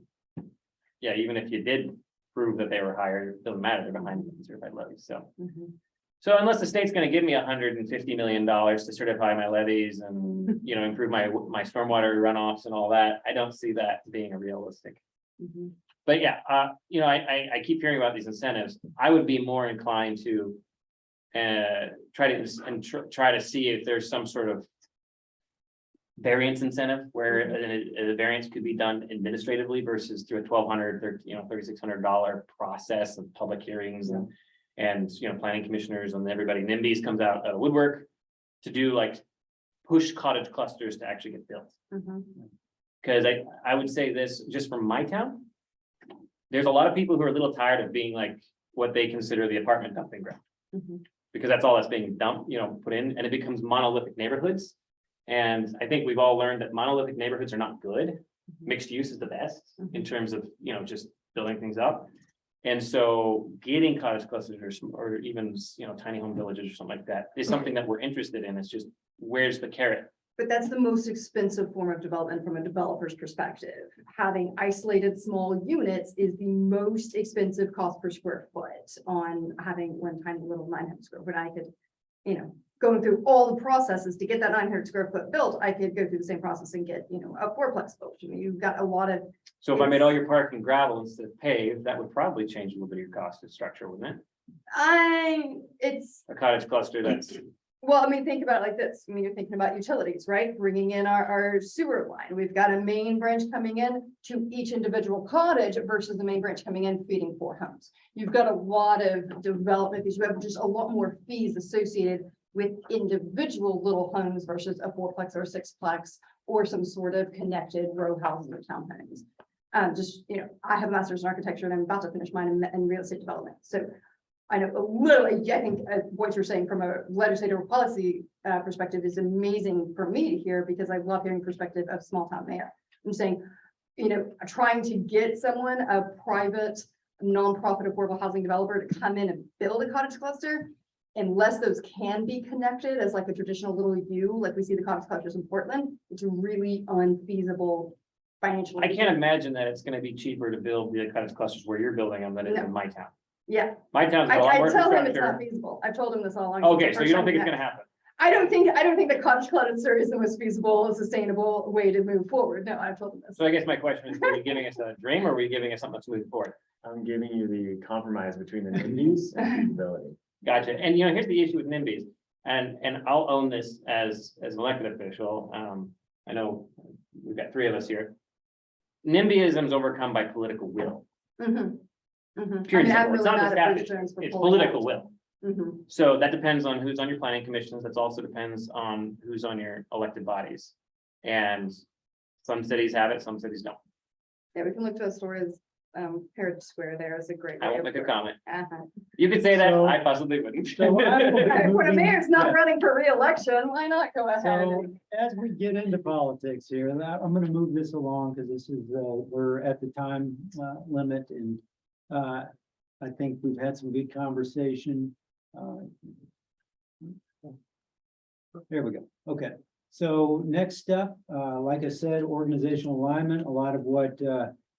yeah, even if you did prove that they were higher, it doesn't matter, they're behind the uncertified levies, so. Mhm. So unless the state's gonna give me $150 million to certify my levies and, improve my stormwater runoffs and all that, I don't see that being a realistic. Mhm. But yeah, I keep hearing about these incentives. I would be more inclined to try to see if there's some sort of variance incentive where a variance could be done administratively versus through a $1,200 or $3,600 process of public hearings and planning commissioners and everybody. NIMBYs comes out of woodwork to do like push cottage clusters to actually get built. Mhm. Because I would say this just from my town. There's a lot of people who are a little tired of being like what they consider the apartment dumping ground. Mhm. Because that's all that's being dumped, put in, and it becomes monolithic neighborhoods. And I think we've all learned that monolithic neighborhoods are not good. Mixed use is the best in terms of, just building things up. And so getting cottage clusters or even, tiny home villages or something like that is something that we're interested in. It's just, where's the carrot? But that's the most expensive form of development from a developer's perspective. Having isolated small units is the most expensive cost per square foot on having one tiny little 900 square foot. I could, going through all the processes to get that 900 square foot built, I could go through the same process and get, a fourplex built. You've got a lot of. So if I made all your parking gravel instead of paved, that would probably change a little bit of your cost of structure, wouldn't it? It's, A cottage cluster that's, well, think about it like this. You're thinking about utilities, right? Bringing in our sewer line. We've got a main branch coming in to each individual cottage versus the main branch coming in feeding 4 homes. You've got a lot of development because you have just a lot more fees associated with individual little homes versus a 4-plex or a 6-plex or some sort of connected row houses or townhomes. I have a master's in architecture and I'm about to finish mine in real estate development. So I know a little, I think what you're saying from a legislative policy perspective is amazing for me to hear because I love hearing perspective of small town mayor. I'm saying, trying to get someone, a private nonprofit affordable housing developer to come in and build a cottage cluster, unless those can be connected as like a traditional little U, like we see the cottage clusters in Portland, it's really unfeasible financially. I can't imagine that it's gonna be cheaper to build the cottage clusters where you're building them than it is in my town. Yeah, My town's got a lot I more tell him it's not infrastructure. feasible. I've told him this all along. Okay, so you don't think it's gonna happen? I don't think that cottage cluster is the most feasible, sustainable way to move forward. No, I've told him this. So I guess my question is, are we giving us a dream or are we giving us something to move forward? I'm giving you the compromise between the NIMBYs and feasibility. Gotcha. And here's the issue with NIMBYs, and I'll own this as an elected official. I know we've got 3 of us here. NIMBYism is overcome by political will. Mhm. Mhm. Pure and I'm simple. It's really not mad the at Bruce statute. Jones for It's pulling political out. will. Mhm. So that depends on who's on your planning commissions. That also depends on who's on your elected bodies. And some cities have it, some cities don't. Yeah, we can look to Astoria's Heritage Square there is a great. I way won't of make a doing it. comment. Uh-huh. You could say that, So- I possibly wouldn't. So I will- When a mayor's not running for reelection, why not go ahead? So and- as we get into politics here, and I'm gonna move this along because this is, we're at the time limit and I think we've had some good conversation. There we go. Okay. So next up, like I said, organizational alignment, a lot of what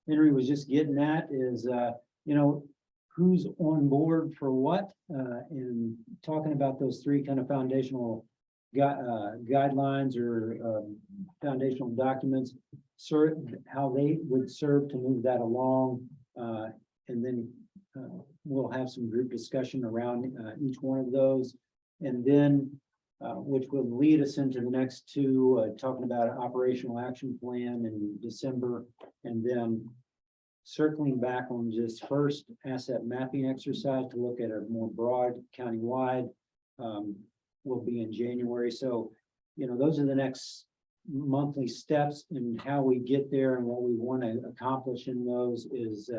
Henry was just getting at is, who's on board for what, and talking about those 3 kind of foundational guidelines or foundational documents, how they would serve to move that along, and then we'll have some group discussion around each one of those, and then which will lead us into the next 2, talking about an operational action plan in December, and then circling back on this first asset mapping exercise to look at a more broad countywide, will be in January. So, those are the next monthly steps, and how we get there and what we want to accomplish in those is,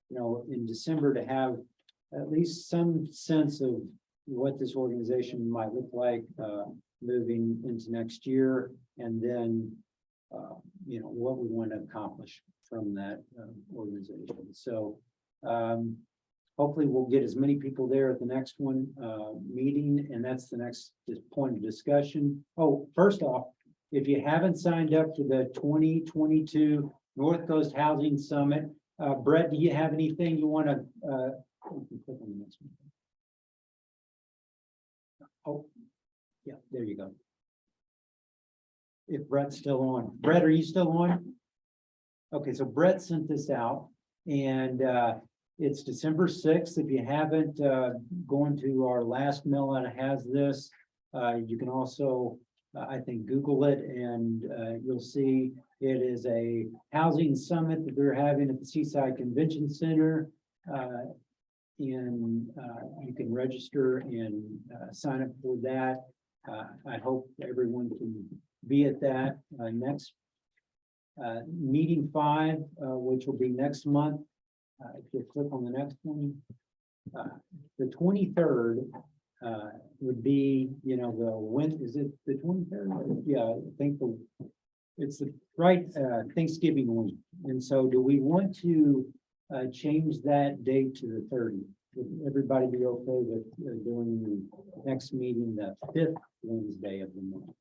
in December, to have at least some sense of what this organization might look like, moving into next year, and then, what we want to accomplish from that organization. So, hopefully we'll get as many people there at the next one, meeting, and that's the next point of discussion. Oh, first off, if you haven't signed up to the 2022 North Coast Housing Summit, Brett, do you have anything you want to, click on the next one. Oh, yeah, there you go. If Brett's still on. Brett, are you still on? Okay, so Brett sent this out, and it's December 6th. If you haven't gone to our last mail out, has this. You can also, I think, Google it, and you'll see it is a housing summit that they're having at the Seaside Convention Center. And you can register and sign up for that. I hope everyone can be at that. Next meeting 5, which will be next month. If you click on the next one, the 23rd would be, is it the 23rd? Yeah, I think it's the right Thanksgiving week. And so do we want to change that date to the 30th? Would everybody be okay with doing the next meeting the 5th Wednesday of the month?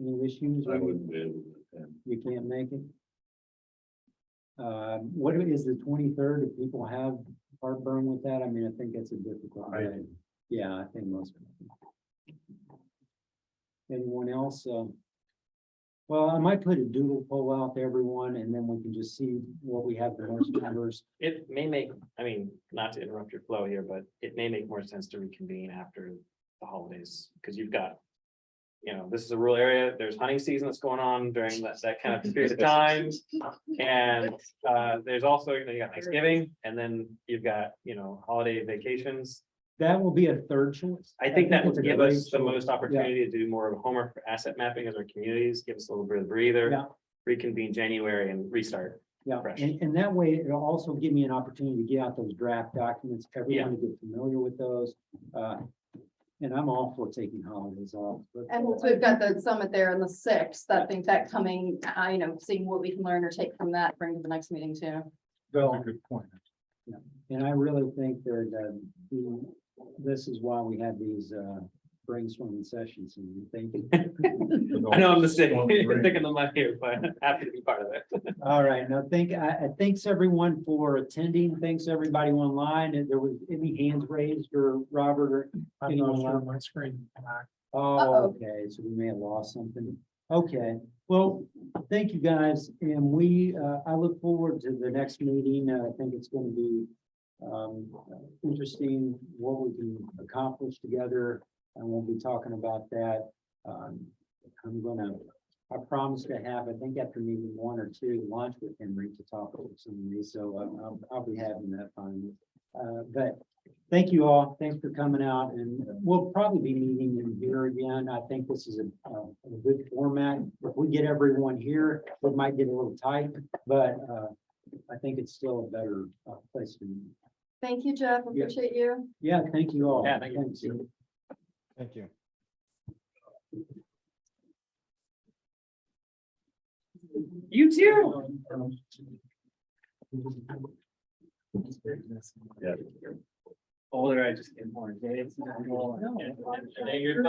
Any issues? I wouldn't be able to attend. You can't make it? What is the 23rd? Do people have heartburn with that? I mean, I think it's a difficult day. Yeah, I think most. Anyone else? Well, I might put a doodle poll out to everyone, and then we can just see what we have the most numbers. It may make, not to interrupt your flow here, but it may make more sense to reconvene after the holidays, because you've got, this is a rural area, there's hunting season that's going on during that kind of period of time. And there's also, you got Thanksgiving, and then you've got, holiday vacations. That will be a third choice. I think that it's would a give great us the choice. most opportunity to do more of a homework for asset mapping as our communities, give us a little bit of breather, Yeah. reconvene January and restart. Yeah, fresh. and that way it'll also give me an opportunity to get out those draft documents, everyone to get familiar with those. And I'm all for taking holidays off. But And so we've got the summit there on the 6th. I think that coming, seeing what we can learn or take from that, bring to the next meeting too. That's a good point. And I really think that this is why we have these brainstorming sessions and thinking. I know I'm the stick, sticking the mud here, but happy to be part of it. All right, now thanks everyone for attending. Thanks everybody online. And there was any hands raised or Robert or anyone on my screen. Oh, okay, so we may have lost something. Okay, well, thank you guys, and I look forward to the next meeting. I think it's going to be interesting what we can accomplish together, and we'll be talking about that. I promise to have, I think after meeting 1 or 2, lunch with Henry to talk about some of these, so I'll be having that fun. But thank you all. Thanks for coming out, and we'll probably be meeting in here again. I think this is a good format. If we get everyone here, it might get a little tight, but I think it's still a better place to meet. Thank you, Jeff. Yeah. Appreciate you. Yeah, thank you all. Yeah, thank you. Thanks. Thank you. You too. Yeah. Older, I just get more engaged. You're